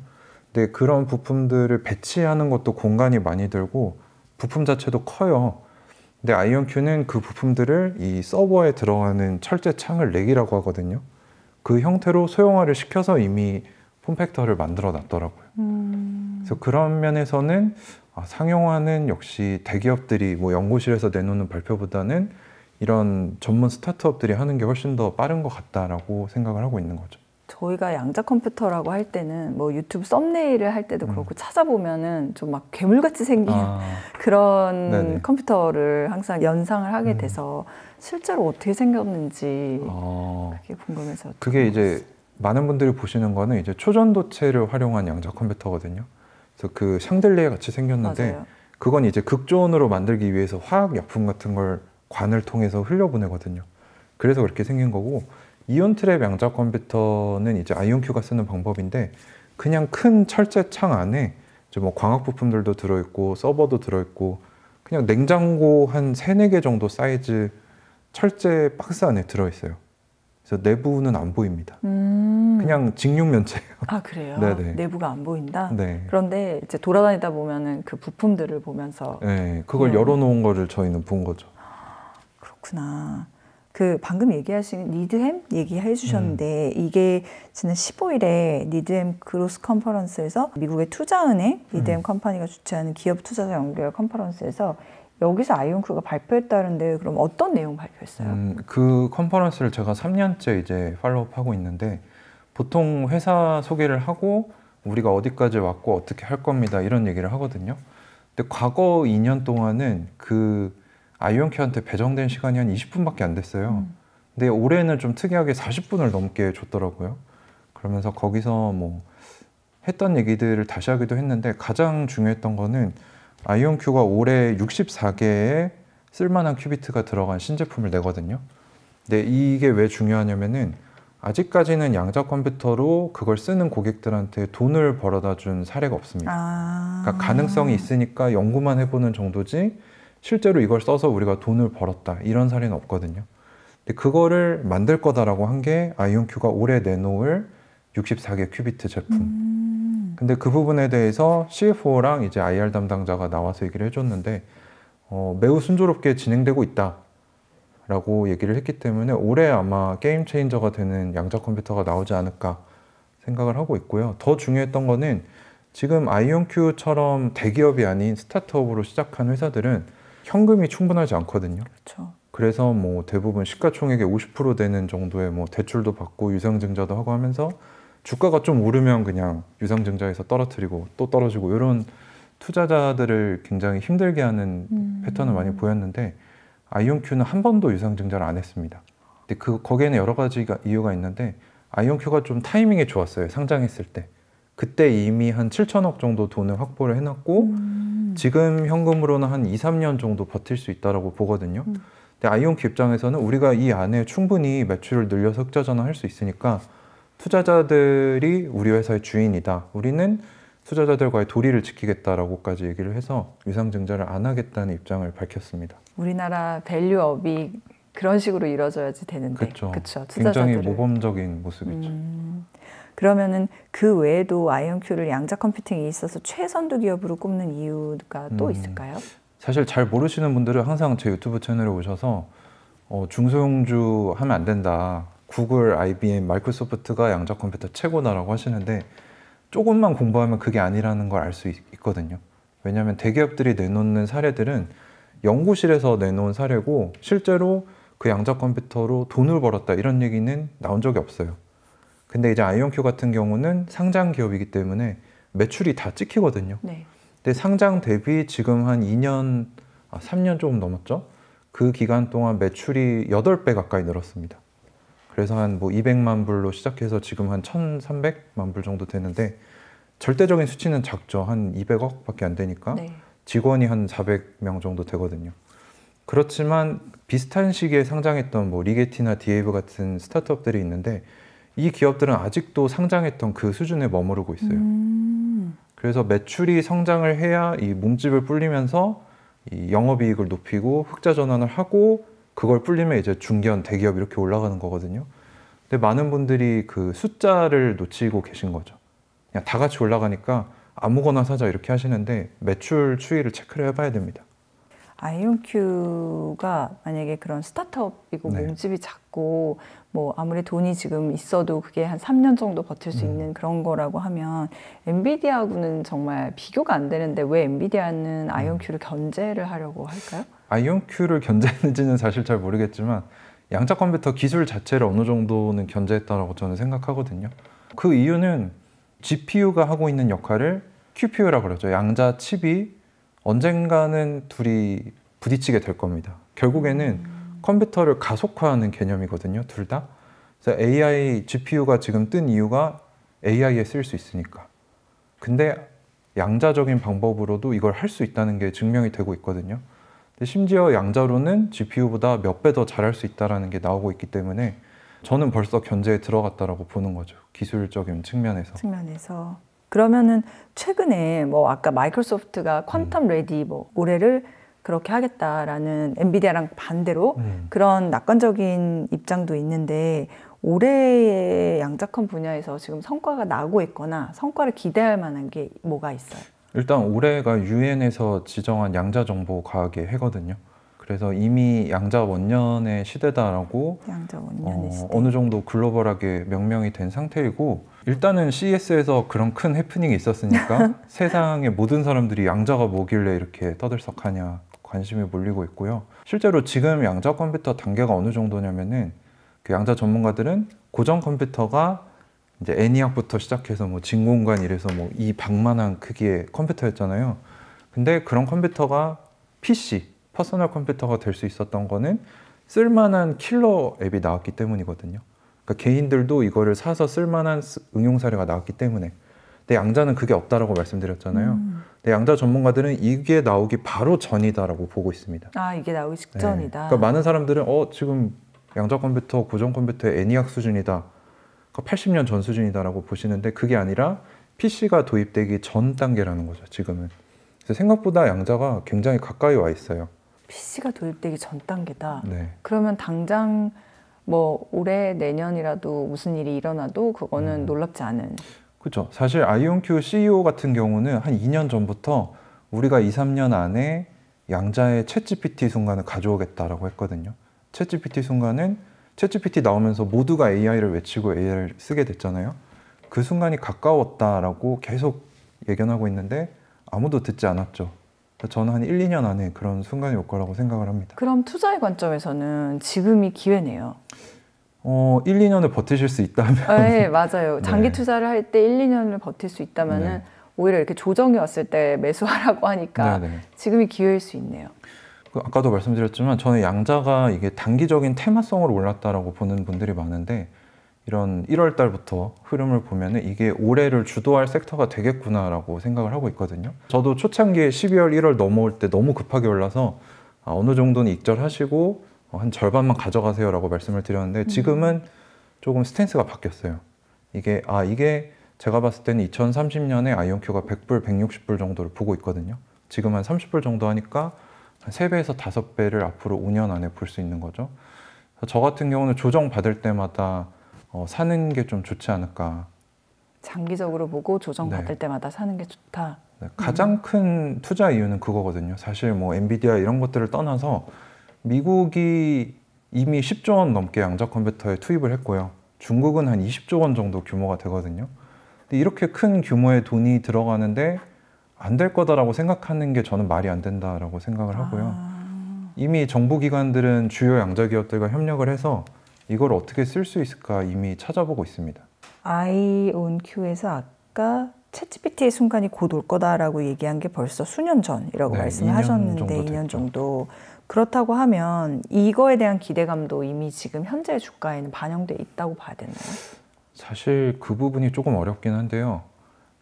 근데 그런 부품들을 배치하는 것도 공간이 많이 들고 부품 자체도 커요. 근데 아이온큐는 그 부품들을 이 서버에 들어가는 철제 창을 렉이라고 하거든요. 그 형태로 소형화를 시켜서 이미 폼팩터를 만들어 놨더라고요. 그래서 그런 면에서는 상용화는 역시 대기업들이 뭐 연구실에서 내놓는 발표보다는 이런 전문 스타트업들이 하는 게 훨씬 더 빠른 것 같다라고 생각을 하고 있는 거죠. 저희가 양자 컴퓨터라고 할 때는 뭐 유튜브 썸네일을 할 때도 그렇고 찾아보면은 좀 막 괴물같이 생긴 그런 네네. 컴퓨터를 항상 연상을 하게 돼서 실제로 어떻게 생겼는지 그게 궁금해서. 그게 이제 많은 분들이 보시는 거는 이제 초전도체를 활용한 양자 컴퓨터거든요. 그래서 그 샹들리에 같이 생겼는데 맞아요. 그건 이제 극조온으로 만들기 위해서 화학 약품 같은 걸 관을 통해서 흘려보내거든요. 그래서 그렇게 생긴 거고, 이온 트랩 양자 컴퓨터는 이제 아이온큐가 쓰는 방법인데 그냥 큰 철제 창 안에 이제 뭐 광학 부품들도 들어있고 서버도 들어있고 그냥 냉장고 한 3, 4개 정도 사이즈 철제 박스 안에 들어있어요. 그래서 내부는 안 보입니다. 그냥 직육면체예요. 아, 그래요? 네네. 내부가 안 보인다? 네. 그런데 이제 돌아다니다 보면은 그 부품들을 보면서. 네, 그걸 열어놓은 거를 저희는 본 거죠. 그렇구나. 그 방금 얘기하신 니드햄 얘기해 주셨는데 이게 지난 15일에 니드햄 그로스 컨퍼런스에서 미국의 투자은행 니드햄 컴퍼니가 주최하는 기업 투자자 연결 컨퍼런스에서 여기서 아이온큐가 발표했다는데 그럼 어떤 내용 발표했어요? 그 컨퍼런스를 제가 3년째 이제 팔로우하고 있는데 보통 회사 소개를 하고 우리가 어디까지 왔고 어떻게 할 겁니다 이런 얘기를 하거든요. 근데 과거 2년 동안은 그 아이온큐한테 배정된 시간이 한 20분밖에 안 됐어요. 근데 올해는 좀 특이하게 40분을 넘게 줬더라고요. 그러면서 거기서 뭐 했던 얘기들을 다시 하기도 했는데 가장 중요했던 거는 아이온큐가 올해 64개의 쓸만한 큐비트가 들어간 신제품을 내거든요. 근데 이게 왜 중요하냐면은 아직까지는 양자 컴퓨터로 그걸 쓰는 고객들한테 돈을 벌어다 준 사례가 없습니다. 그러니까 가능성이 있으니까 연구만 해보는 정도지 실제로 이걸 써서 우리가 돈을 벌었다 이런 사례는 없거든요. 근데 그거를 만들 거다라고 한 게 아이온큐가 올해 내놓을 64개 큐비트 제품. 근데 그 부분에 대해서 CFO랑 이제 IR 담당자가 나와서 얘기를 해줬는데 매우 순조롭게 진행되고 있다라고 얘기를 했기 때문에 올해 아마 게임 체인저가 되는 양자 컴퓨터가 나오지 않을까 생각을 하고 있고요. 더 중요했던 거는 지금 아이온큐처럼 대기업이 아닌 스타트업으로 시작한 회사들은 현금이 충분하지 않거든요. 그렇죠. 그래서 뭐 대부분 시가총액의 50% 되는 정도의 뭐 대출도 받고 유상증자도 하고 하면서 주가가 좀 오르면 그냥 유상증자에서 떨어뜨리고 또 떨어지고 이런 투자자들을 굉장히 힘들게 하는 패턴을 많이 보였는데 아이온큐는 한 번도 유상증자를 안 했습니다. 근데 거기에는 여러 가지 이유가 있는데 아이온큐가 좀 타이밍이 좋았어요. 상장했을 때. 그때 이미 한 7천억 정도 돈을 확보를 해놨고 지금 현금으로는 한 2, 3년 정도 버틸 수 있다고 보거든요. 근데 아이온큐 입장에서는 우리가 이 안에 충분히 매출을 늘려서 흑자 전환할 수 있으니까 투자자들이 우리 회사의 주인이다. 우리는 투자자들과의 도리를 지키겠다라고까지 얘기를 해서 유상증자를 안 하겠다는 입장을 밝혔습니다. 우리나라 밸류업이 그런 식으로 이루어져야지 되는데. 그렇죠. 그쵸, 굉장히 모범적인 모습이죠. 그러면은 그 외에도 아이온큐를 양자 컴퓨팅에 있어서 최선두 기업으로 꼽는 이유가 또 있을까요? 사실 잘 모르시는 분들은 항상 제 유튜브 채널에 오셔서 중소형주 하면 안 된다. 구글, IBM, 마이크로소프트가 양자 컴퓨터 최고다라고 하시는데 조금만 공부하면 그게 아니라는 걸 알 수 있거든요. 왜냐하면 대기업들이 내놓는 사례들은 연구실에서 내놓은 사례고 실제로 그 양자 컴퓨터로 돈을 벌었다 이런 얘기는 나온 적이 없어요. 근데 이제 아이온큐 같은 경우는 상장 기업이기 때문에 매출이 다 찍히거든요. 네. 근데 상장 대비 지금 한 2년, 3년 조금 넘었죠? 그 기간 동안 매출이 8배 가까이 늘었습니다. 그래서 한 뭐 200만 불로 시작해서 지금 한 1,300만 불 정도 되는데 절대적인 수치는 작죠. 한 200억 밖에 안 되니까. 네. 직원이 한 400명 정도 되거든요. 그렇지만 비슷한 시기에 상장했던 뭐 리게티나 디에이브 같은 스타트업들이 있는데 이 기업들은 아직도 상장했던 그 수준에 머무르고 있어요. 그래서 매출이 성장을 해야 이 몸집을 불리면서 이 영업이익을 높이고 흑자 전환을 하고 그걸 불리면 이제 중견 대기업 이렇게 올라가는 거거든요. 근데 많은 분들이 그 숫자를 놓치고 계신 거죠. 그냥 다 같이 올라가니까 아무거나 사자 이렇게 하시는데 매출 추이를 체크를 해봐야 됩니다. 아이온큐가 만약에 그런 스타트업이고 네. 몸집이 작고 뭐 아무리 돈이 지금 있어도 그게 한 3년 정도 버틸 수 있는 그런 거라고 하면 엔비디아하고는 정말 비교가 안 되는데 왜 엔비디아는 아이온큐를 견제를 하려고 할까요? 아이온큐를 견제했는지는 사실 잘 모르겠지만 양자 컴퓨터 기술 자체를 어느 정도는 견제했다라고 저는 생각하거든요. 그 이유는 GPU가 하고 있는 역할을 QPU라고 그러죠. 양자 칩이 언젠가는 둘이 부딪히게 될 겁니다. 결국에는 컴퓨터를 가속화하는 개념이거든요. 둘 다. 그래서 AI, GPU가 지금 뜬 이유가 AI에 쓸 수 있으니까. 근데 양자적인 방법으로도 이걸 할 수 있다는 게 증명이 되고 있거든요. 근데 심지어 양자로는 GPU보다 몇 배 더 잘할 수 있다는 게 나오고 있기 때문에 저는 벌써 견제에 들어갔다라고 보는 거죠. 기술적인 측면에서. 그러면은 최근에 뭐 아까 마이크로소프트가 퀀텀 레디 뭐 올해를 그렇게 하겠다라는 엔비디아랑 반대로 그런 낙관적인 입장도 있는데 올해의 양자컴 분야에서 지금 성과가 나고 있거나 성과를 기대할 만한 게 뭐가 있어요? 일단 올해가 유엔에서 지정한 양자정보과학의 해거든요. 그래서 이미 양자 원년의 시대다라고 양자 원년의 시대. 어느 정도 글로벌하게 명명이 된 상태이고 일단은 CES에서 그런 큰 해프닝이 있었으니까 세상의 모든 사람들이 양자가 뭐길래 이렇게 떠들썩하냐 관심이 몰리고 있고요. 실제로 지금 양자 컴퓨터 단계가 어느 정도냐면은 그 양자 전문가들은 고전 컴퓨터가 이제 애니악부터 시작해서 뭐 진공관 이래서 뭐 이 방만한 크기의 컴퓨터였잖아요. 근데 그런 컴퓨터가 PC, 퍼스널 컴퓨터가 될 수 있었던 거는 쓸만한 킬러 앱이 나왔기 때문이거든요. 그러니까 개인들도 이거를 사서 쓸만한 응용 사례가 나왔기 때문에. 근데 양자는 그게 없다라고 말씀드렸잖아요. 근데 양자 전문가들은 이게 나오기 바로 전이다라고 보고 있습니다. 아, 이게 나오기 직전이다. 네. 그러니까 많은 사람들은 지금 양자 컴퓨터, 고전 컴퓨터의 애니악 수준이다. 그러니까 80년 전 수준이다라고 보시는데 그게 아니라 PC가 도입되기 전 단계라는 거죠, 지금은. 그래서 생각보다 양자가 굉장히 가까이 와 있어요. PC가 도입되기 전 단계다. 네. 그러면 당장 뭐 올해 내년이라도 무슨 일이 일어나도 그거는 놀랍지 않은. 그렇죠. 사실 아이온큐 CEO 같은 경우는 한 2년 전부터 우리가 2, 3년 안에 양자의 챗GPT 순간을 가져오겠다라고 했거든요. 챗GPT 순간은 챗GPT 나오면서 모두가 AI를 외치고 AI를 쓰게 됐잖아요. 그 순간이 가까웠다라고 계속 예견하고 있는데 아무도 듣지 않았죠. 저는 한 1, 2년 안에 그런 순간이 올 거라고 생각을 합니다. 그럼 투자의 관점에서는 지금이 기회네요. 1, 2년을 버티실 수 있다면. 네, 맞아요. 장기 네. 투자를 할 때 1, 2년을 버틸 수 있다면은 네. 오히려 이렇게 조정이 왔을 때 매수하라고 하니까 네네. 지금이 기회일 수 있네요. 아까도 말씀드렸지만 저는 양자가 이게 단기적인 테마성으로 올랐다라고 보는 분들이 많은데 이런 1월 달부터 흐름을 보면은 이게 올해를 주도할 섹터가 되겠구나라고 생각을 하고 있거든요. 저도 초창기에 12월, 1월 넘어올 때 너무 급하게 올라서 어느 정도는 익절하시고 한 절반만 가져가세요라고 말씀을 드렸는데 지금은 조금 스탠스가 바뀌었어요. 이게 제가 봤을 때는 2030년에 아이온큐가 100불, 160불 정도를 보고 있거든요. 지금 한 30불 정도 하니까 한 3배에서 5배를 앞으로 5년 안에 볼 수 있는 거죠. 저 같은 경우는 조정 받을 때마다 사는 게 좀 좋지 않을까. 장기적으로 보고 조정 네. 받을 때마다 사는 게 좋다. 네, 가장 큰 투자 이유는 그거거든요. 사실 뭐 엔비디아 이런 것들을 떠나서 미국이 이미 10조 원 넘게 양자 컴퓨터에 투입을 했고요. 중국은 한 20조 원 정도 규모가 되거든요. 근데 이렇게 큰 규모의 돈이 들어가는데 안 될 거다라고 생각하는 게 저는 말이 안 된다라고 생각을 하고요. 이미 정부기관들은 주요 양자 기업들과 협력을 해서 이걸 어떻게 쓸 수 있을까 이미 찾아보고 있습니다. 아이온큐에서 아까 챗GPT의 순간이 곧 올 거다라고 얘기한 게 벌써 수년 전이라고 네, 말씀을 2년 하셨는데 정도 2년 됐죠. 정도. 그렇다고 하면 이거에 대한 기대감도 이미 지금 현재 주가에는 반영돼 있다고 봐야 되나요? 사실 그 부분이 조금 어렵긴 한데요.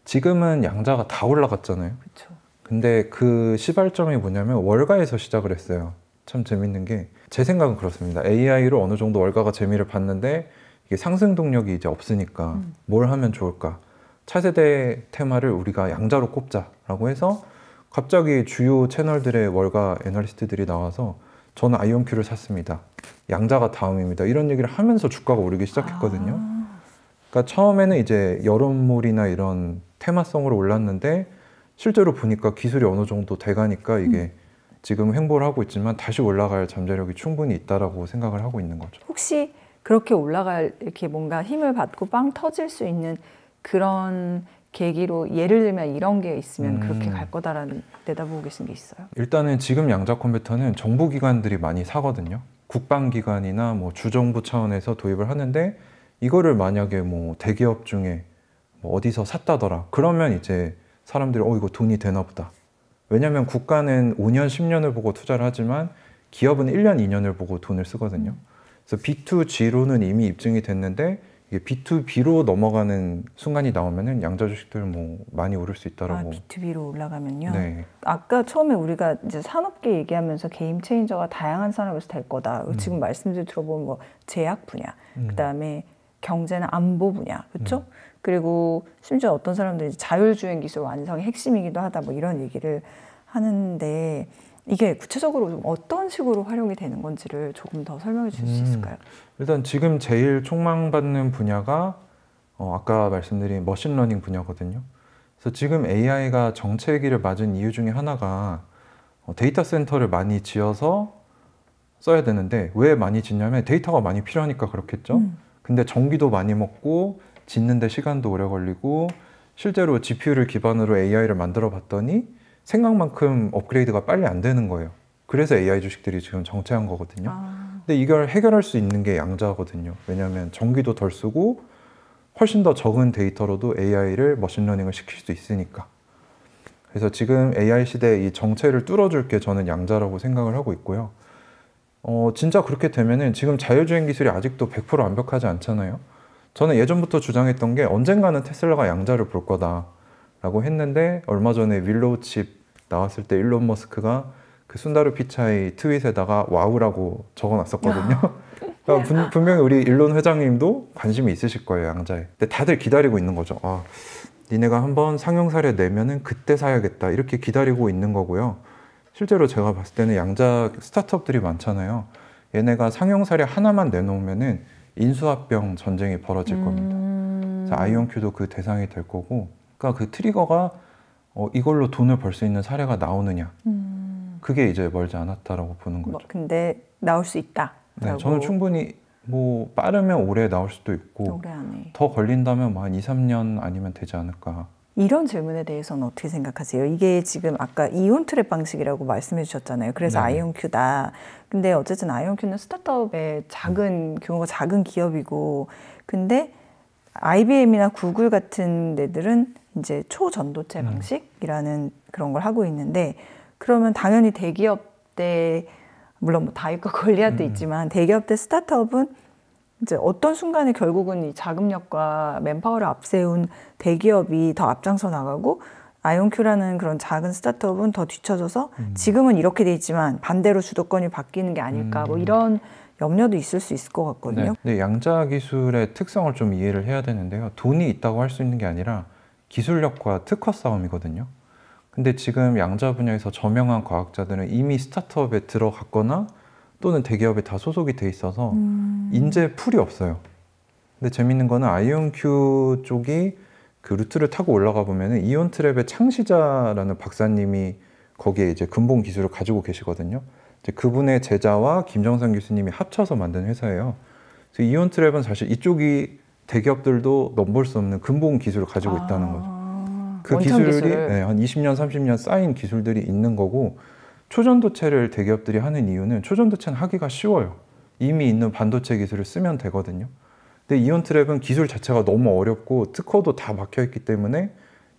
지금은 양자가 다 올라갔잖아요. 그렇죠. 근데 그 시발점이 뭐냐면 월가에서 시작을 했어요. 참 재밌는 게 제 생각은 그렇습니다. AI로 어느 정도 월가가 재미를 봤는데 이게 상승 동력이 이제 없으니까 뭘 하면 좋을까? 차세대 테마를 우리가 양자로 꼽자라고 해서 갑자기 주요 채널들의 월가 애널리스트들이 나와서 저는 아이온큐를 샀습니다. 양자가 다음입니다. 이런 얘기를 하면서 주가가 오르기 시작했거든요. 그러니까 처음에는 이제 여론몰이나 이런 테마성으로 올랐는데 실제로 보니까 기술이 어느 정도 돼가니까 이게 지금 횡보를 하고 있지만 다시 올라갈 잠재력이 충분히 있다라고 생각을 하고 있는 거죠. 혹시 그렇게 올라갈 이렇게 뭔가 힘을 받고 빵 터질 수 있는 그런 계기로 예를 들면 이런 게 있으면 그렇게 갈 거다라는 내다보고 계신 게 있어요? 일단은 지금 양자 컴퓨터는 정부기관들이 많이 사거든요. 국방기관이나 뭐 주정부 차원에서 도입을 하는데 이거를 만약에 뭐 대기업 중에 뭐 어디서 샀다더라. 그러면 이제 사람들이 이거 돈이 되나 보다. 왜냐하면 국가는 5년, 10년을 보고 투자를 하지만 기업은 1년, 2년을 보고 돈을 쓰거든요. 그래서 B2G로는 이미 입증이 됐는데 이게 B2B로 넘어가는 순간이 나오면은 양자 주식들 뭐 많이 오를 수 있다라고. B2B로 올라가면요. 네. 아까 처음에 우리가 이제 산업계 얘기하면서 게임 체인저가 다양한 산업에서 될 거다. 지금 말씀들 들어보면 뭐 제약 분야, 그다음에 경제나 안보 분야, 그렇죠? 그리고 심지어 어떤 사람들이 자율주행 기술 완성이 핵심이기도 하다. 뭐 이런 얘기를 하는데 이게 구체적으로 좀 어떤 식으로 활용이 되는 건지를 조금 더 설명해 주실 수 있을까요? 일단 지금 제일 촉망받는 분야가 아까 말씀드린 머신러닝 분야거든요. 그래서 지금 AI가 정체기를 맞은 이유 중에 하나가 데이터 센터를 많이 지어서 써야 되는데 왜 많이 짓냐면 데이터가 많이 필요하니까 그렇겠죠. 근데 전기도 많이 먹고 짓는데 시간도 오래 걸리고 실제로 GPU를 기반으로 AI를 만들어 봤더니 생각만큼 업그레이드가 빨리 안 되는 거예요. 그래서 AI 주식들이 지금 정체한 거거든요. 근데 이걸 해결할 수 있는 게 양자거든요. 왜냐하면 전기도 덜 쓰고 훨씬 더 적은 데이터로도 AI를 머신러닝을 시킬 수 있으니까. 그래서 지금 AI 시대의 이 정체를 뚫어줄 게 저는 양자라고 생각을 하고 있고요. 진짜 그렇게 되면은 지금 자율주행 기술이 아직도 100% 완벽하지 않잖아요. 저는 예전부터 주장했던 게 언젠가는 테슬라가 양자를 볼 거다라고 했는데 얼마 전에 윌로우 칩 나왔을 때 일론 머스크가 그 순다르 피차이 트윗에다가 와우라고 적어놨었거든요. 그러니까 분명히 우리 일론 회장님도 관심이 있으실 거예요, 양자에. 근데 다들 기다리고 있는 거죠. 니네가 한번 상용 사례 내면은 그때 사야겠다 이렇게 기다리고 있는 거고요. 실제로 제가 봤을 때는 양자 스타트업들이 많잖아요. 얘네가 상용 사례 하나만 내놓으면은 인수합병 전쟁이 벌어질 겁니다. 그래서 아이온큐도 그 대상이 될 거고, 그러니까 그 트리거가 이걸로 돈을 벌 수 있는 사례가 나오느냐, 그게 이제 멀지 않았다라고 보는 거죠. 근데 나올 수 있다. 네, 저는 충분히 뭐 빠르면 올해 나올 수도 있고 올해 안에. 더 걸린다면 뭐 한 2, 3년 아니면 되지 않을까. 이런 질문에 대해서는 어떻게 생각하세요? 이게 지금 아까 이온 트랩 방식이라고 말씀해 주셨잖아요. 그래서 네네. 아이온큐다. 근데 어쨌든 아이온큐는 스타트업의 규모가 작은 기업이고, 근데 IBM이나 구글 같은 데들은 이제 초전도체 방식이라는 그런 걸 하고 있는데, 그러면 당연히 대기업 때, 물론 뭐 다윗과 골리앗도 있지만 대기업 때 스타트업은 이제 어떤 순간에 결국은 이 자금력과 맨파워를 앞세운 대기업이 더 앞장서 나가고 아이온큐라는 그런 작은 스타트업은 더 뒤처져서 지금은 이렇게 돼 있지만 반대로 주도권이 바뀌는 게 아닐까, 뭐 이런 염려도 있을 수 있을 것 같거든요. 네. 근데 양자 기술의 특성을 좀 이해를 해야 되는데요. 돈이 있다고 할 수 있는 게 아니라 기술력과 특허 싸움이거든요. 근데 지금 양자 분야에서 저명한 과학자들은 이미 스타트업에 들어갔거나 또는 대기업에 다 소속이 돼 있어서 인재 풀이 없어요. 근데 재밌는 거는 아이온큐 쪽이 그 루트를 타고 올라가 보면은 이온 트랩의 창시자라는 박사님이 거기에 이제 근본 기술을 가지고 계시거든요. 이제 그분의 제자와 김정선 교수님이 합쳐서 만든 회사예요. 그래서 이온 트랩은 사실 이쪽이 대기업들도 넘볼 수 없는 근본 기술을 가지고 있다는 거죠. 그 기술이 네, 한 20년, 30년 쌓인 기술들이 있는 거고, 초전도체를 대기업들이 하는 이유는 초전도체는 하기가 쉬워요. 이미 있는 반도체 기술을 쓰면 되거든요. 근데 이온 트랩은 기술 자체가 너무 어렵고 특허도 다 막혀 있기 때문에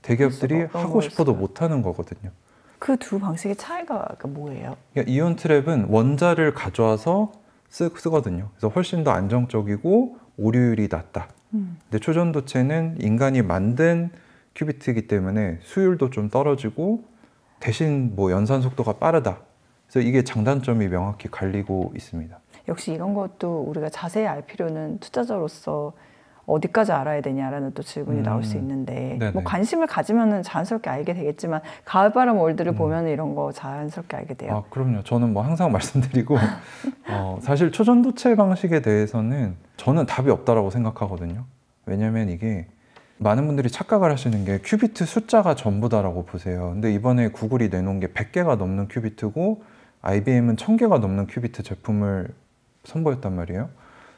대기업들이 하고 싶어도 못 하는 거거든요. 그 두 방식의 차이가 뭐예요? 그러니까 이온 트랩은 원자를 가져와서 쓰거든요. 그래서 훨씬 더 안정적이고 오류율이 낮다. 근데 초전도체는 인간이 만든 큐비트이기 때문에 수율도 좀 떨어지고 대신 뭐 연산 속도가 빠르다. 그래서 이게 장단점이 명확히 갈리고 있습니다. 역시 이런 것도 우리가 자세히 알 필요는 투자자로서 어디까지 알아야 되냐라는 또 질문이 나올 수 있는데, 뭐 관심을 가지면은 자연스럽게 알게 되겠지만 가을바람 월드를 보면 이런 거 자연스럽게 알게 돼요. 그럼요. 저는 뭐 항상 말씀드리고 사실 초전도체 방식에 대해서는 저는 답이 없다라고 생각하거든요. 왜냐하면 이게 많은 분들이 착각을 하시는 게 큐비트 숫자가 전부다라고 보세요. 근데 이번에 구글이 내놓은 게 100개가 넘는 큐비트고 IBM은 1000개가 넘는 큐비트 제품을 선보였단 말이에요.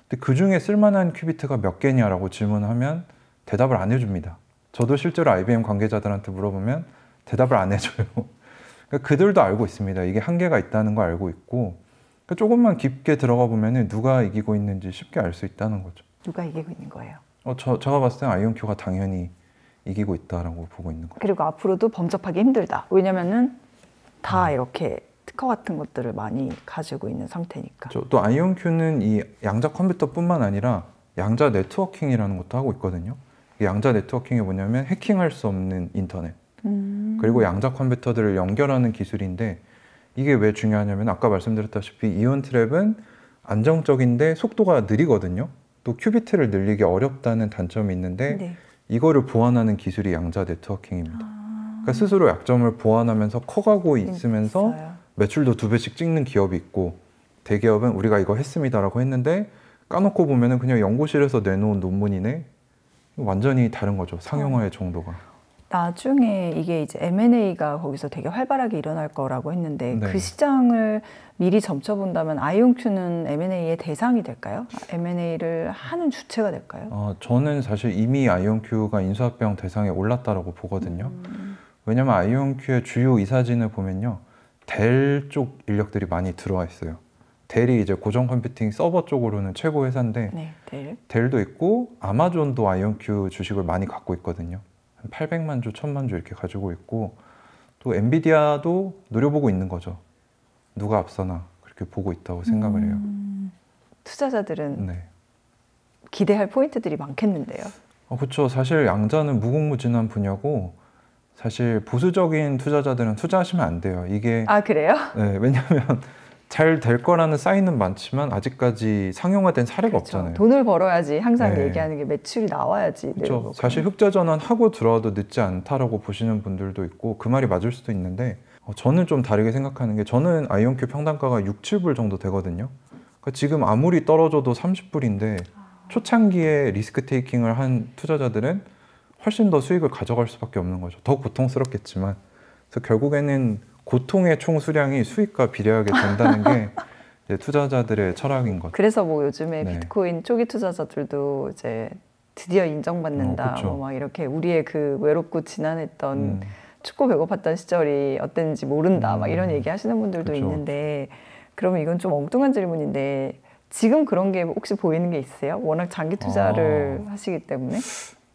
근데 그 중에 쓸만한 큐비트가 몇 개냐라고 질문하면 대답을 안 해줍니다. 저도 실제로 IBM 관계자들한테 물어보면 대답을 안 해줘요. 그러니까 그들도 알고 있습니다. 이게 한계가 있다는 거 알고 있고, 그러니까 조금만 깊게 들어가 보면은 누가 이기고 있는지 쉽게 알 수 있다는 거죠. 누가 이기고 있는 거예요? 제가 봤을 땐 아이온큐가 당연히 이기고 있다라고 보고 있는 거죠. 그리고 앞으로도 범접하기 힘들다. 왜냐면은 다 이렇게 특허 같은 것들을 많이 가지고 있는 상태니까. 또 아이온큐는 이 양자 컴퓨터뿐만 아니라 양자 네트워킹이라는 것도 하고 있거든요. 이 양자 네트워킹이 뭐냐면 해킹할 수 없는 인터넷. 그리고 양자 컴퓨터들을 연결하는 기술인데 이게 왜 중요하냐면 아까 말씀드렸다시피 이온 트랩은 안정적인데 속도가 느리거든요. 또 큐비트를 늘리기 어렵다는 단점이 있는데 네. 이거를 보완하는 기술이 양자 네트워킹입니다. 그러니까 스스로 약점을 보완하면서 커가고 있으면서 있어요. 매출도 2배씩 찍는 기업이 있고 대기업은 우리가 이거 했습니다라고 했는데 까놓고 보면은 그냥 연구실에서 내놓은 논문이네. 완전히 다른 거죠. 상용화의 정도가. 나중에 이게 이제 M&A가 거기서 되게 활발하게 일어날 거라고 했는데 네. 그 시장을 미리 점쳐본다면 아이온큐는 M&A의 대상이 될까요? M&A를 하는 주체가 될까요? 저는 사실 이미 아이온큐가 인수합병 대상에 올랐다라고 보거든요. 왜냐면 아이온큐의 주요 이사진을 보면요. 델 쪽 인력들이 많이 들어와 있어요. 델이 이제 고정 컴퓨팅 서버 쪽으로는 최고 회사인데 네, 델. 델도 있고 아마존도 아이온큐 주식을 많이 갖고 있거든요. 한 800만 주, 1000만 주 이렇게 가지고 있고 또 엔비디아도 노려보고 있는 거죠. 누가 앞서나 그렇게 보고 있다고 생각을 해요. 투자자들은 네. 기대할 포인트들이 많겠는데요. 그렇죠. 사실 양자는 무궁무진한 분야고 사실 보수적인 투자자들은 투자하시면 안 돼요. 이게 아, 그래요? 네, 왜냐하면 잘 될 거라는 사인은 많지만 아직까지 상용화된 사례가 그렇죠. 없잖아요. 돈을 벌어야지 항상 네. 얘기하는 게 매출이 나와야지. 그렇죠. 사실 흑자 전환하고 들어와도 늦지 않다라고 보시는 분들도 있고 그 말이 맞을 수도 있는데 저는 좀 다르게 생각하는 게 저는 아이온큐 평단가가 6, 7불 정도 되거든요. 그러니까 지금 아무리 떨어져도 30불인데 초창기에 리스크 테이킹을 한 투자자들은 훨씬 더 수익을 가져갈 수밖에 없는 거죠. 더 고통스럽겠지만 그래서 결국에는 고통의 총 수량이 수익과 비례하게 된다는 게 이제 투자자들의 철학인 거죠. 그래서 뭐 요즘에 네. 비트코인 초기 투자자들도 이제 드디어 인정받는다. 그쵸. 뭐 막 이렇게 우리의 그 외롭고 지난했던 춥고 배고팠던 시절이 어땠는지 모른다. 막 이런 얘기 하시는 분들도 그쵸. 있는데 그러면 이건 좀 엉뚱한 질문인데 지금 그런 게 혹시 보이는 게 있으세요? 워낙 장기 투자를 하시기 때문에.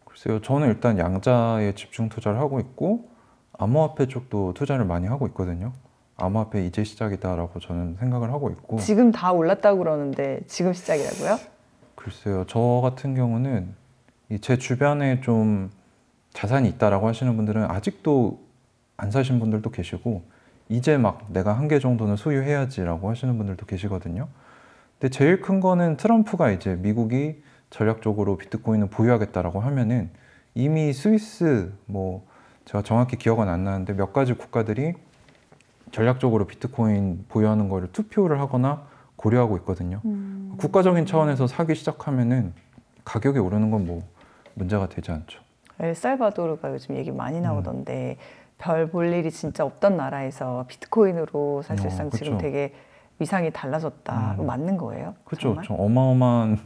글쎄요. 저는 일단 양자에 집중 투자를 하고 있고 암호화폐 쪽도 투자를 많이 하고 있거든요. 암호화폐 이제 시작이다라고 저는 생각을 하고 있고 지금 다 올랐다고 그러는데 지금 시작이라고요? 글쎄요. 저 같은 경우는 제 주변에 좀 자산이 있다라고 하시는 분들은 아직도 안 사신 분들도 계시고 이제 막 내가 한 개 정도는 소유해야지라고 하시는 분들도 계시거든요. 근데 제일 큰 거는 트럼프가 이제 미국이 전략적으로 비트코인을 보유하겠다라고 하면은 이미 스위스 뭐 제가 정확히 기억은 안 나는데 몇 가지 국가들이 전략적으로 비트코인 보유하는 거를 투표를 하거나 고려하고 있거든요. 국가적인 차원에서 사기 시작하면은 가격이 오르는 건 뭐 문제가 되지 않죠. 엘살바도르가 요즘 얘기 많이 나오던데 별 볼 일이 진짜 없던 나라에서 비트코인으로 사실상 지금 그쵸. 되게 위상이 달라졌다. 맞는 거예요? 그렇죠. 정말? 좀 어마어마한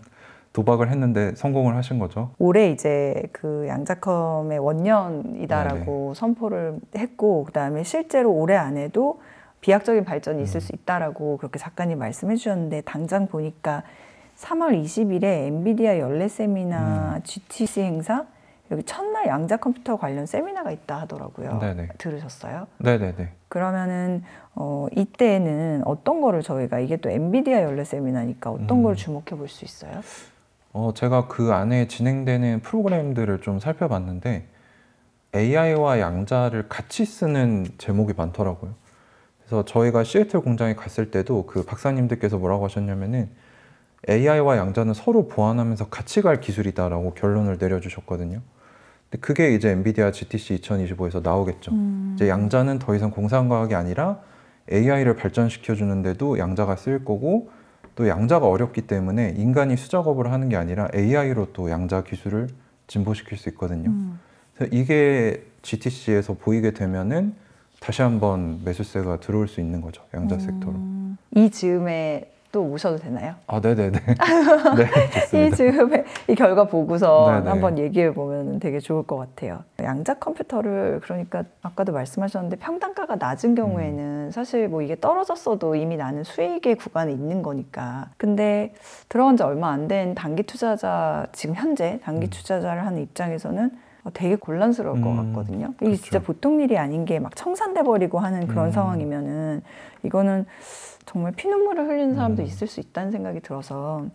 도박을 했는데 성공을 하신 거죠. 올해 이제 그 양자컴의 원년이다라고 선포를 했고 그다음에 실제로 올해 안에도 비약적인 발전이 있을 수 있다라고 그렇게 작가님 말씀해 주셨는데 당장 보니까 3월 20일에 엔비디아 연례 세미나 GTC 행사 여기 첫날 양자 컴퓨터 관련 세미나가 있다 하더라고요. 네네. 들으셨어요? 네네네. 그러면은 이때는 어떤 거를 저희가 이게 또 엔비디아 연례 세미나니까 어떤 걸 주목해 볼 수 있어요? 제가 그 안에 진행되는 프로그램들을 좀 살펴봤는데 AI와 양자를 같이 쓰는 제목이 많더라고요. 그래서 저희가 시애틀 공장에 갔을 때도 그 박사님들께서 뭐라고 하셨냐면은 AI와 양자는 서로 보완하면서 같이 갈 기술이다라고 결론을 내려주셨거든요. 근데 그게 이제 엔비디아 GTC 2025에서 나오겠죠. 이제 양자는 더 이상 공상과학이 아니라 AI를 발전시켜 주는데도 양자가 쓰일 거고 또 양자가 어렵기 때문에 인간이 수작업을 하는 게 아니라 AI로 또 양자 기술을 진보시킬 수 있거든요. 그래서 이게 GTC에서 보이게 되면은 다시 한번 매수세가 들어올 수 있는 거죠. 양자 섹터로. 이 즈음에 또 오셔도 되나요? 아, 네네네. 네, 좋습니다. 이 지금 이 결과 보고서 네네. 한번 얘기해 보면 되게 좋을 것 같아요. 양자 컴퓨터를 그러니까 아까도 말씀하셨는데 평단가가 낮은 경우에는 사실 뭐 이게 떨어졌어도 이미 나는 수익의 구간에 있는 거니까. 근데 들어간 지 얼마 안 된 단기 투자자, 지금 현재 단기 투자자를 하는 입장에서는 되게 곤란스러울 것 같거든요. 이게 그렇죠. 진짜 보통 일이 아닌 게 막 청산돼 버리고 하는 그런 상황이면은 이거는 정말 피눈물을 흘리는 사람도 있을 수 있다는 생각이 들어서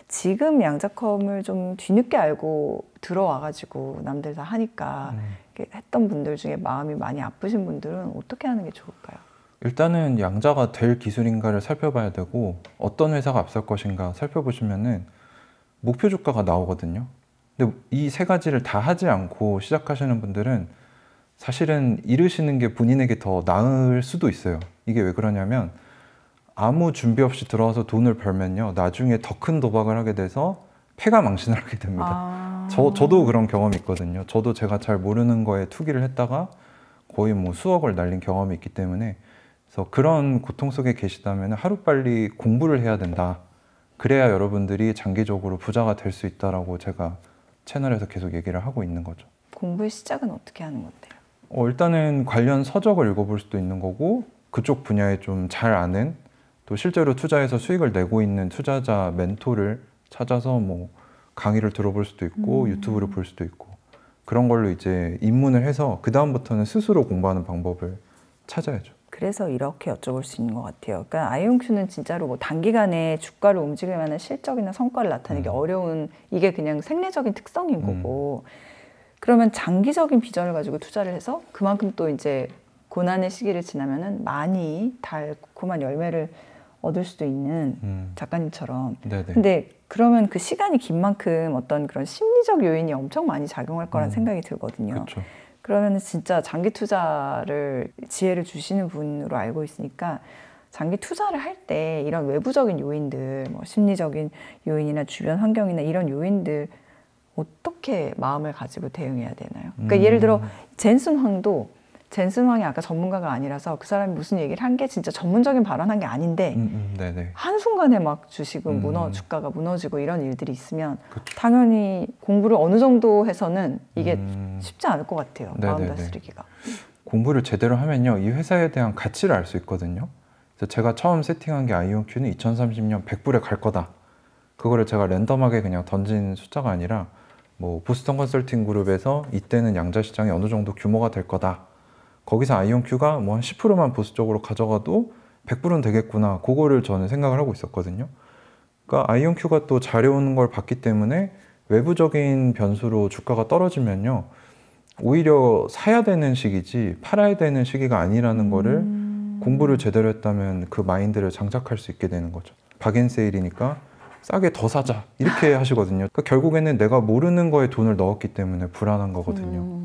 지금 양자컴을 좀 뒤늦게 알고 들어와가지고 남들 다 하니까 이렇게 했던 분들 중에 마음이 많이 아프신 분들은 어떻게 하는 게 좋을까요? 일단은 양자가 될 기술인가를 살펴봐야 되고 어떤 회사가 앞설 것인가 살펴보시면은 목표 주가가 나오거든요. 근데 이 세 가지를 다 하지 않고 시작하시는 분들은 사실은 이르시는 게 본인에게 더 나을 수도 있어요. 이게 왜 그러냐면 아무 준비 없이 들어와서 돈을 벌면요, 나중에 더 큰 도박을 하게 돼서 패가 망신을 하게 됩니다. 저도 그런 경험이 있거든요. 저도 제가 잘 모르는 거에 투기를 했다가 거의 뭐 수억을 날린 경험이 있기 때문에, 그래서 그런 고통 속에 계시다면 하루빨리 공부를 해야 된다. 그래야 여러분들이 장기적으로 부자가 될 수 있다라고 제가 채널에서 계속 얘기를 하고 있는 거죠. 공부의 시작은 어떻게 하는 건데요? 일단은 관련 서적을 읽어볼 수도 있는 거고, 그쪽 분야에 좀 잘 아는, 또 실제로 투자해서 수익을 내고 있는 투자자 멘토를 찾아서 뭐 강의를 들어볼 수도 있고 유튜브를 볼 수도 있고, 그런 걸로 이제 입문을 해서 그 다음부터는 스스로 공부하는 방법을 찾아야죠. 그래서 이렇게 여쭤볼 수 있는 것 같아요. 그러니까 아이온큐는 진짜로 뭐 단기간에 주가를 움직일 만한 실적이나 성과를 나타내기 어려운, 이게 그냥 생리적인 특성인 거고, 그러면 장기적인 비전을 가지고 투자를 해서 그만큼 또 이제 고난의 시기를 지나면은 많이 달콤한 열매를 얻을 수도 있는 작가님처럼. 네네. 근데 그러면 그 시간이 긴 만큼 어떤 그런 심리적 요인이 엄청 많이 작용할 거란 생각이 들거든요. 그렇죠. 그러면 진짜 장기 투자를 지혜를 주시는 분으로 알고 있으니까 장기 투자를 할 때 이런 외부적인 요인들, 뭐 심리적인 요인이나 주변 환경이나 이런 요인들 어떻게 마음을 가지고 대응해야 되나요? 그러니까 예를 들어 젠슨 황이 아까 전문가가 아니라서 그 사람이 무슨 얘기를 한 게 진짜 전문적인 발언한 게 아닌데 네네. 한순간에 막 주식은 주가가 무너지고 이런 일들이 있으면 당연히 공부를 어느 정도 해서는 이게 쉽지 않을 것 같아요. 마음 네네네. 다스리기가. 공부를 제대로 하면요, 이 회사에 대한 가치를 알 수 있거든요. 그래서 제가 처음 세팅한 게 아이온큐는 2030년 100불에 갈 거다. 그거를 제가 랜덤하게 그냥 던진 숫자가 아니라 뭐 보스턴 컨설팅 그룹에서 이때는 양자 시장이 어느 정도 규모가 될 거다. 거기서 아이온큐가 뭐 한 10%만 보수적으로 가져가도 100불은 되겠구나. 그거를 저는 생각을 하고 있었거든요. 그러니까 아이온큐가 또 잘해오는 걸 봤기 때문에 외부적인 변수로 주가가 떨어지면요, 오히려 사야 되는 시기지 팔아야 되는 시기가 아니라는 거를 공부를 제대로 했다면 그 마인드를 장착할 수 있게 되는 거죠. 박앤세일이니까 싸게 더 사자 이렇게 하시거든요. 그러니까 결국에는 내가 모르는 거에 돈을 넣었기 때문에 불안한 거거든요.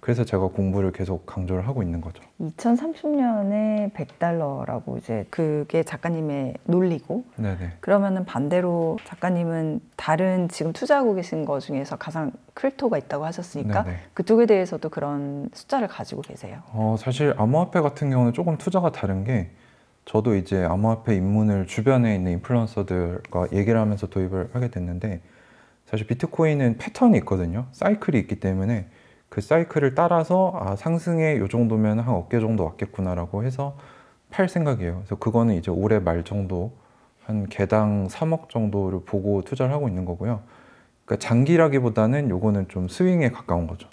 그래서 제가 공부를 계속 강조를 하고 있는 거죠. 2030년에 $100라고 이제 그게 작가님의 논리고, 네네. 그러면은 반대로 작가님은 다른 지금 투자하고 계신 거 중에서 가장 크립토가 있다고 하셨으니까 네네. 그쪽에 대해서도 그런 숫자를 가지고 계세요. 사실 암호화폐 같은 경우는 조금 투자가 다른 게, 저도 이제 암호화폐 입문을 주변에 있는 인플루언서들과 얘기를 하면서 도입을 하게 됐는데, 사실 비트코인은 패턴이 있거든요. 사이클이 있기 때문에 그 사이클을 따라서 상승에 요 정도면 한 어깨 정도 왔겠구나라고 해서 팔 생각이에요. 그래서 그거는 이제 올해 말 정도 한 개당 3억 정도를 보고 투자를 하고 있는 거고요. 그러니까 장기라기보다는 요거는 좀 스윙에 가까운 거죠.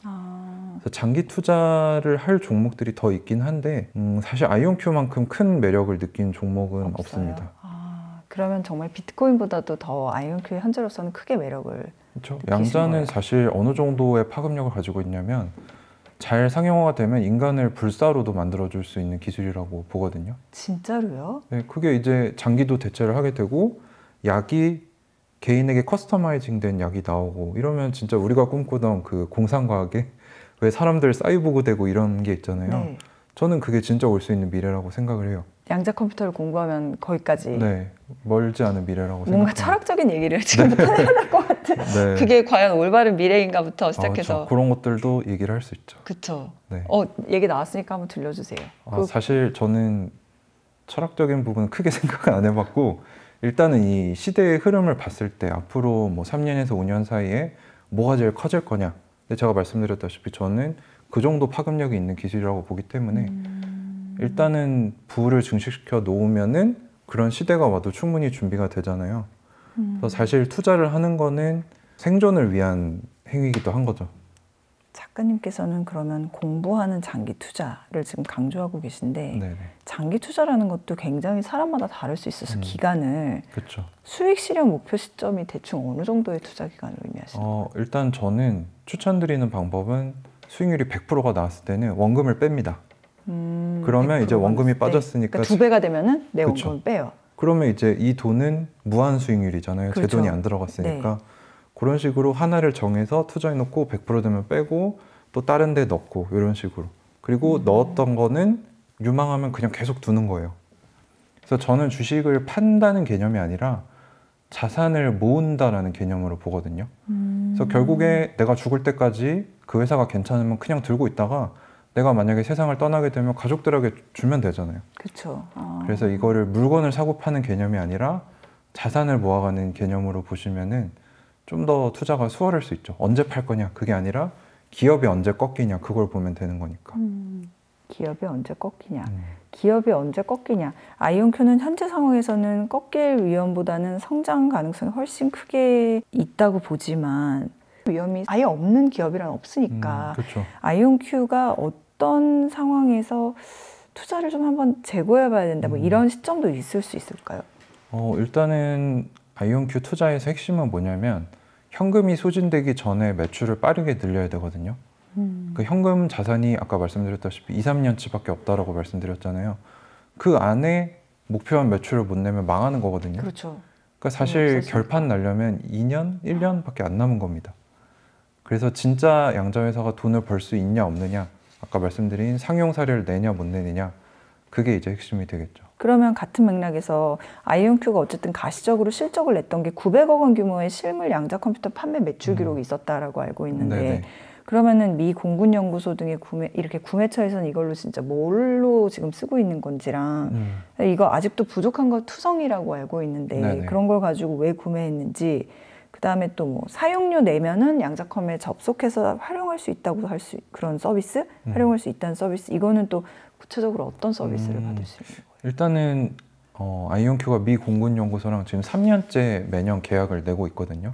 그래서 장기 투자를 할 종목들이 더 있긴 한데 사실 아이온큐만큼 큰 매력을 느낀 종목은 없어요? 없습니다. 그러면 정말 비트코인보다도 더 아이온큐의 현재로서는 크게 매력을. 그렇죠. 느끼신 양자는 거예요? 사실 어느 정도의 파급력을 가지고 있냐면 잘 상용화가 되면 인간을 불사로도 만들어줄 수 있는 기술이라고 보거든요. 진짜로요? 네, 그게 이제 장기도 대체를 하게 되고 약이 개인에게 커스터마이징된 약이 나오고 이러면 진짜 우리가 꿈꾸던 그 공상과학에 왜 사람들 사이보그 되고 이런 게 있잖아요. 네. 저는 그게 진짜 올 수 있는 미래라고 생각을 해요. 양자 컴퓨터를 공부하면 거기까지. 네, 멀지 않은 미래라고 뭔가 생각합니다. 철학적인 얘기를 지금부터 해야 될 것 같은. 네. 그게 과연 올바른 미래인가부터 시작해서. 그런 것들도 얘기를 할 수 있죠. 그쵸. 네. 얘기 나왔으니까 한번 들려주세요. 사실 저는 철학적인 부분은 크게 생각을 안 해봤고 일단은 이 시대의 흐름을 봤을 때 앞으로 뭐 3년에서 5년 사이에 뭐가 제일 커질 거냐. 근데 제가 말씀드렸다시피 저는 그 정도 파급력이 있는 기술이라고 보기 때문에 일단은 부를 증식시켜 놓으면은 그런 시대가 와도 충분히 준비가 되잖아요. 그래서 사실 투자를 하는 거는 생존을 위한 행위이기도 한 거죠. 작가님께서는 그러면 공부하는 장기 투자를 지금 강조하고 계신데 네네. 장기 투자라는 것도 굉장히 사람마다 다를 수 있어서 기간을 그렇죠. 수익 실현 목표 시점이 대충 어느 정도의 투자 기간을 의미하시나요? 일단 저는 추천드리는 방법은 수익률이 100%가 나왔을 때는 원금을 뺍니다. 그러면 이제 100%가 원금이 나왔을 때. 빠졌으니까 그러니까 2배가 되면은 내 그쵸. 원금을 빼요. 그러면 이제 이 돈은 무한 수익률이잖아요. 제 그렇죠. 돈이 안 들어갔으니까. 그런 식으로 하나를 정해서 투자해놓고 100% 되면 빼고 또 다른 데 넣고 이런 식으로. 그리고 넣었던 거는 유망하면 그냥 계속 두는 거예요. 그래서 저는 주식을 판다는 개념이 아니라 자산을 모은다라는 개념으로 보거든요. 그래서 결국에 내가 죽을 때까지 그 회사가 괜찮으면 그냥 들고 있다가 내가 만약에 세상을 떠나게 되면 가족들에게 주면 되잖아요. 그렇죠. 그래서 이거를 물건을 사고 파는 개념이 아니라 자산을 모아가는 개념으로 보시면은 좀 더 투자가 수월할 수 있죠. 언제 팔 거냐 그게 아니라 기업이 언제 꺾이냐 그걸 보면 되는 거니까. 기업이 언제 꺾이냐. 기업이 언제 꺾이냐. 아이온큐는 현재 상황에서는 꺾일 위험보다는 성장 가능성이 훨씬 크게 있다고 보지만 위험이 아예 없는 기업이란 없으니까 그렇죠. 아이온큐가 어떤 상황에서 투자를 좀 한번 재고해 봐야 된다. 뭐 이런 시점도 있을 수 있을까요? 일단은 아이온큐 투자에서 핵심은 뭐냐면 현금이 소진되기 전에 매출을 빠르게 늘려야 되거든요. 그 현금 자산이 아까 말씀드렸다시피 2, 3년치밖에 없다라고 말씀드렸잖아요. 그 안에 목표한 매출을 못 내면 망하는 거거든요. 그렇죠. 그러니까 사실 결판 나려면 2년, 1년밖에 안 남은 겁니다. 그래서 진짜 양자회사가 돈을 벌 수 있냐 없느냐, 아까 말씀드린 상용 사례를 내냐 못 내느냐, 그게 이제 핵심이 되겠죠. 그러면 같은 맥락에서 아이온큐가 어쨌든 가시적으로 실적을 냈던 게 900억 원 규모의 실물 양자 컴퓨터 판매 매출 기록이 있었다라고 알고 있는데 네네. 그러면은 미 공군연구소 등의 이렇게 구매처에서는 이걸로 진짜 뭘로 지금 쓰고 있는 건지랑 이거 아직도 부족한 거 투성이라고 알고 있는데 네네. 그런 걸 가지고 왜 구매했는지 그 다음에 또 뭐 사용료 내면은 양자컴에 접속해서 활용할 수 있다고 할 수 그런 서비스 활용할 수 있다는 서비스 이거는 또 구체적으로 어떤 서비스를 받을 수 있는 거예요? 일단은 아이온큐가 미 공군연구소랑 지금 3년째 매년 계약을 내고 있거든요.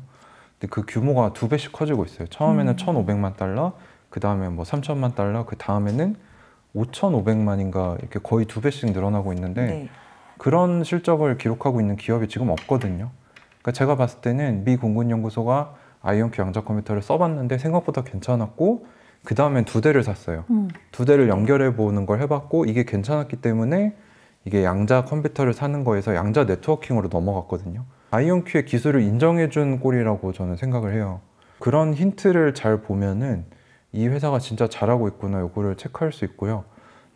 근데 그 규모가 2배씩 커지고 있어요. 처음에는 1,500만 달러, 그 다음에 뭐 3천만 달러, 그 다음에는 5,500만인가 이렇게 거의 2배씩 늘어나고 있는데 네. 그런 실적을 기록하고 있는 기업이 지금 없거든요. 그러니까 제가 봤을 때는 미 공군연구소가 아이온큐 양자 컴퓨터를 써봤는데 생각보다 괜찮았고 그 다음엔 2대를 샀어요. 2대를 연결해 보는 걸 해봤고 이게 괜찮았기 때문에 이게 양자 컴퓨터를 사는 거에서 양자 네트워킹으로 넘어갔거든요. 아이온큐의 기술을 인정해준 꼴이라고 저는 생각을 해요. 그런 힌트를 잘 보면은 이 회사가 진짜 잘하고 있구나 요거를 체크할 수 있고요.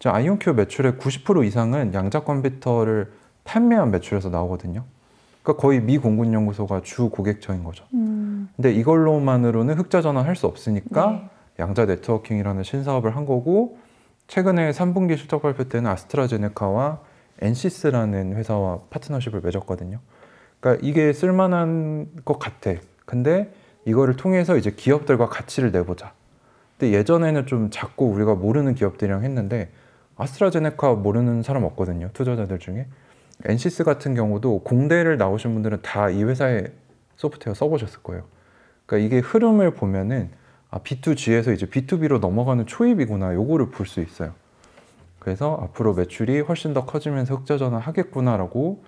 아이온큐 매출의 90% 이상은 양자 컴퓨터를 판매한 매출에서 나오거든요. 그러니까 거의 미 공군연구소가 주 고객처인 거죠. 근데 이걸로만으로는 흑자 전환할 수 없으니까 네. 양자 네트워킹이라는 신사업을 한 거고 최근에 3분기 실적 발표 때는 아스트라제네카와 엔시스라는 회사와 파트너십을 맺었거든요. 그러니까 이게 쓸만한 것 같아. 근데 이거를 통해서 이제 기업들과 가치를 내보자. 근데 예전에는 좀 작고 우리가 모르는 기업들이랑 했는데 아스트라제네카 모르는 사람 없거든요. 투자자들 중에. 엔시스 같은 경우도 공대를 나오신 분들은 다 이 회사의 소프트웨어 써보셨을 거예요. 그러니까 이게 흐름을 보면은 B2G에서 이제 B2B로 넘어가는 초입이구나 요거를 볼 수 있어요. 그래서 앞으로 매출이 훨씬 더 커지면서 흑자 전환하겠구나라고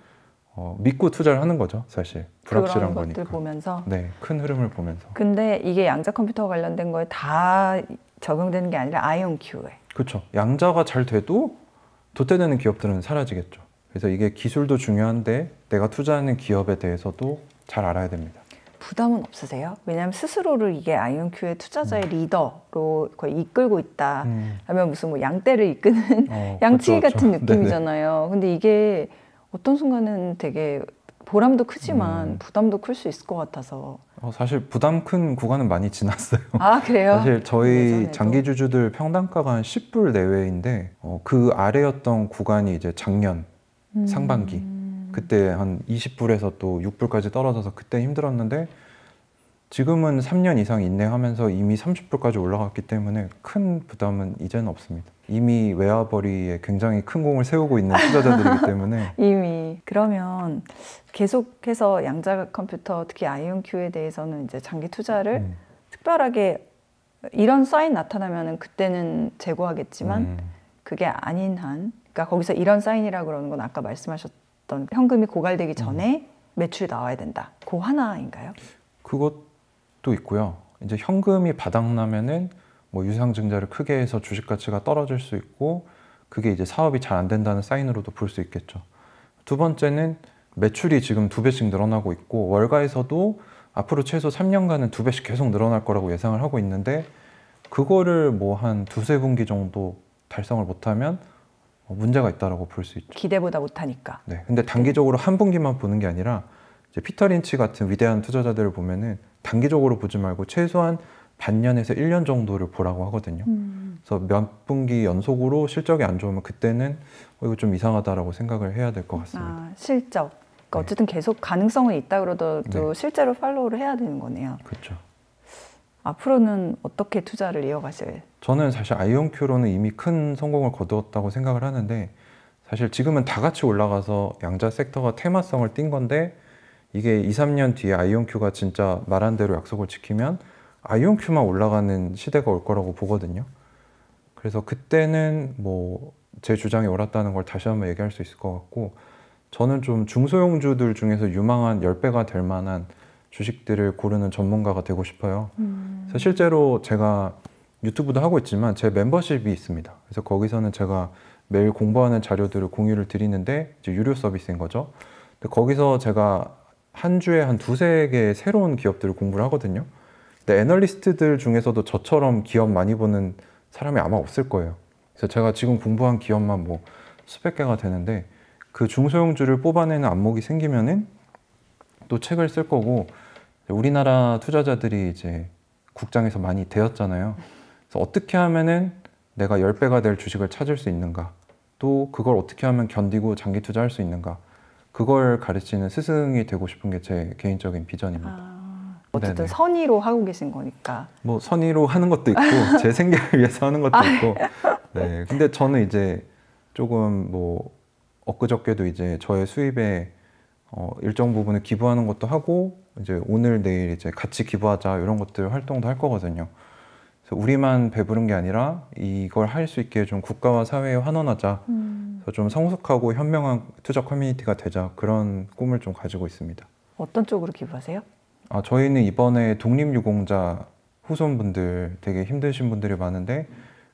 믿고 투자를 하는 거죠, 사실. 불확실한 그런 거니까. 것들 보면서. 네, 큰 흐름을 보면서. 근데 이게 양자 컴퓨터 관련된 거에 다 적용되는 게 아니라 아이온큐에. 그렇죠. 양자가 잘 돼도 도태되는 기업들은 사라지겠죠. 그래서 이게 기술도 중요한데 내가 투자하는 기업에 대해서도 잘 알아야 됩니다. 부담은 없으세요? 왜냐하면 스스로를 이게 아이온큐의 투자자의 리더로 거의 이끌고 있다. 하면 무슨 뭐 양떼를 이끄는 양치기 그렇죠, 같은 그렇죠. 느낌이잖아요. 근데 이게 어떤 순간은 되게 보람도 크지만 부담도 클 수 있을 것 같아서. 사실 부담 큰 구간은 많이 지났어요. 아, 그래요? 사실 저희 예전에도? 장기주주들 평단가가 한 10불 내외인데 그 아래였던 구간이 이제 작년 상반기 그때 한 20불에서 또 6불까지 떨어져서 그때 힘들었는데 지금은 3년 이상 인내하면서 이미 30불까지 올라갔기 때문에 큰 부담은 이제는 없습니다. 이미 웨어버리에 굉장히 큰 공을 세우고 있는 투자자들이기 때문에 이미 그러면 계속해서 양자 컴퓨터 특히 아이온큐에 대해서는 이제 장기 투자를 특별하게 이런 사인 나타나면은 그때는 재고하겠지만 그게 아닌 한 그러니까 거기서 이런 사인이라고 그러는 건 아까 말씀하셨던 현금이 고갈되기 전에 매출이 나와야 된다. 그 하나인가요? 그것도 있고요. 이제 현금이 바닥나면은 뭐 유상증자를 크게 해서 주식 가치가 떨어질 수 있고 그게 이제 사업이 잘 안 된다는 사인으로도 볼 수 있겠죠. 두 번째는 매출이 지금 2배씩 늘어나고 있고 월가에서도 앞으로 최소 3년간은 2배씩 계속 늘어날 거라고 예상을 하고 있는데 그거를 뭐 한 두세 분기 정도 달성을 못하면 문제가 있다라고 볼 수 있죠. 기대보다 못하니까. 네. 근데 단기적으로 한 분기만 보는 게 아니라 이제 피터 린치 같은 위대한 투자자들을 보면은 단기적으로 보지 말고 최소한 반년에서 1년 정도를 보라고 하거든요. 그래서 몇 분기 연속으로 실적이 안 좋으면 그때는 이거 좀 이상하다라고 생각을 해야 될 것 같습니다. 아, 실적. 그러니까 어쨌든 계속 가능성은 있다 그러더라도 실제로 팔로우를 해야 되는 거네요. 그렇죠. 앞으로는 어떻게 투자를 이어가실? 저는 사실 아이온큐로는 이미 큰 성공을 거두었다고 생각을 하는데 사실 지금은 다 같이 올라가서 양자 섹터가 테마성을 띈 건데 이게 2, 3년 뒤에 아이온큐가 진짜 말한 대로 약속을 지키면 아이온큐만 올라가는 시대가 올 거라고 보거든요. 그래서 그때는 뭐 제 주장이 옳았다는 걸 다시 한번 얘기할 수 있을 것 같고 저는 좀 중소형주들 중에서 유망한 10배가 될 만한 주식들을 고르는 전문가가 되고 싶어요. 그래서 실제로 제가 유튜브도 하고 있지만 제 멤버십이 있습니다. 그래서 거기서는 제가 매일 공부하는 자료들을 공유를 드리는데 이제 유료 서비스인 거죠. 근데 거기서 제가 한 주에 한 두세 개의 새로운 기업들을 공부를 하거든요. 근데 애널리스트들 중에서도 저처럼 기업 많이 보는 사람이 아마 없을 거예요. 그래서 제가 지금 공부한 기업만 뭐 수백 개가 되는데 그 중소형주를 뽑아내는 안목이 생기면은 또 책을 쓸 거고 우리나라 투자자들이 이제 국장에서 많이 되었잖아요. 그래서 어떻게 하면은 내가 10배가 될 주식을 찾을 수 있는가 또 그걸 어떻게 하면 견디고 장기 투자할 수 있는가 그걸 가르치는 스승이 되고 싶은 게 제 개인적인 비전입니다. 어쨌든 네네. 선의로 하고 계신 거니까. 뭐 선의로 하는 것도 있고 제 생계를 위해서 하는 것도 있고 네. 근데 저는 이제 조금 뭐 엊그저께도 이제 저의 수입에 일정 부분을 기부하는 것도 하고 이제 오늘 내일 이제 같이 기부하자 이런 것들 활동도 할 거거든요. 그래서 우리만 배부른 게 아니라 이걸 할 수 있게 좀 국가와 사회에 환원하자. 그래서 좀 성숙하고 현명한 투자 커뮤니티가 되자 그런 꿈을 좀 가지고 있습니다. 어떤 쪽으로 기부하세요? 저희는 이번에 독립유공자 후손분들 되게 힘드신 분들이 많은데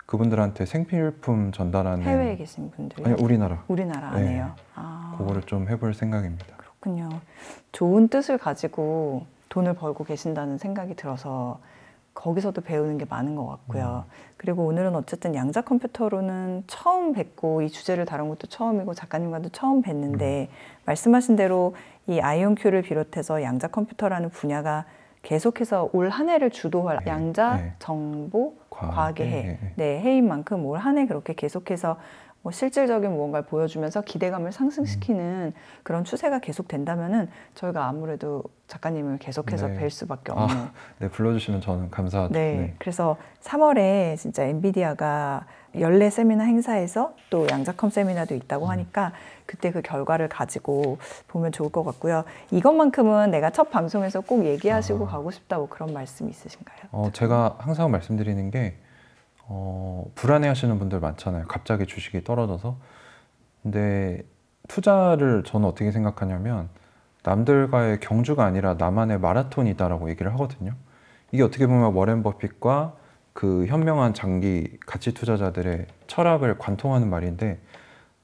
그분들한테 생필품 전달하는 해외에 계신 분들이? 아니 우리나라 우리나라 안에요? 그거를 좀 해볼 생각입니다. 그렇군요. 좋은 뜻을 가지고 돈을 벌고 계신다는 생각이 들어서 거기서도 배우는 게 많은 것 같고요. 그리고 오늘은 어쨌든 양자 컴퓨터로는 처음 뵙고 이 주제를 다룬 것도 처음이고 작가님과도 처음 뵀는데 말씀하신 대로 이 아이온큐를 비롯해서 양자 컴퓨터라는 분야가 계속해서 올 한 해를 주도할 양자 정보 과학의 해, 해인 만큼 올 한 해 그렇게 계속해서 뭐 실질적인 무언가를 보여주면서 기대감을 상승시키는 그런 추세가 계속 된다면은 저희가 아무래도 작가님을 계속해서 뵐 수밖에 없는. 네, 불러주시면 저는 감사하죠. 네, 그래서 3월에 진짜 엔비디아가 연례 세미나 행사에서 또 양자컴 세미나도 있다고 하니까 그때 그 결과를 가지고 보면 좋을 것 같고요. 이것만큼은 내가 첫 방송에서 꼭 얘기하시고 가고 싶다고 그런 말씀 있으신가요? 제가 항상 말씀드리는 게 불안해하시는 분들 많잖아요. 갑자기 주식이 떨어져서. 근데 투자를 저는 어떻게 생각하냐면 남들과의 경주가 아니라 나만의 마라톤이다라고 얘기를 하거든요. 이게 어떻게 보면 워렌 버핏과 그 현명한 장기 가치 투자자들의 철학을 관통하는 말인데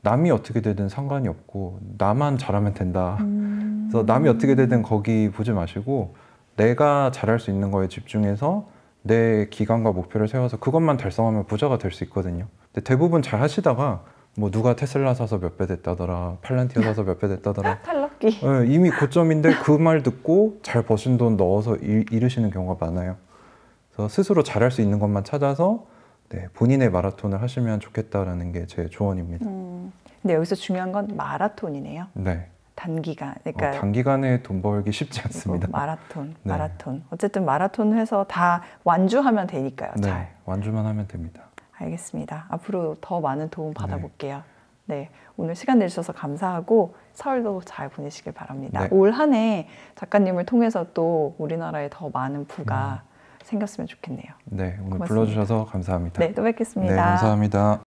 남이 어떻게 되든 상관이 없고 나만 잘하면 된다. 그래서 남이 어떻게 되든 거기 보지 마시고 내가 잘할 수 있는 거에 집중해서 내 기간과 목표를 세워서 그것만 달성하면 부자가 될 수 있거든요. 근데 대부분 잘 하시다가 뭐 누가 테슬라 사서 몇 배 됐다더라, 팔란티어 사서 몇 배 됐다더라. 탈럭기. 네, 이미 고점인데 그 말 듣고 잘 버신 돈 넣어서 잃으시는 경우가 많아요. 그래서 스스로 잘할 수 있는 것만 찾아서 본인의 마라톤을 하시면 좋겠다라는 게 제 조언입니다. 근데 여기서 중요한 건 마라톤이네요. 네. 단기간, 그러니까 단기간에 돈 벌기 쉽지 그리고 않습니다. 마라톤, 네. 마라톤. 어쨌든 마라톤 해서 다 완주하면 되니까요. 네, 잘. 완주만 하면 됩니다. 알겠습니다. 앞으로 더 많은 도움 받아볼게요. 네, 오늘 시간 내주셔서 감사하고 설도 잘 보내시길 바랍니다. 네. 올 한 해 작가님을 통해서 또 우리나라에 더 많은 부가 생겼으면 좋겠네요. 네, 오늘 고맙습니다. 불러주셔서 감사합니다. 네, 또 뵙겠습니다. 네, 감사합니다.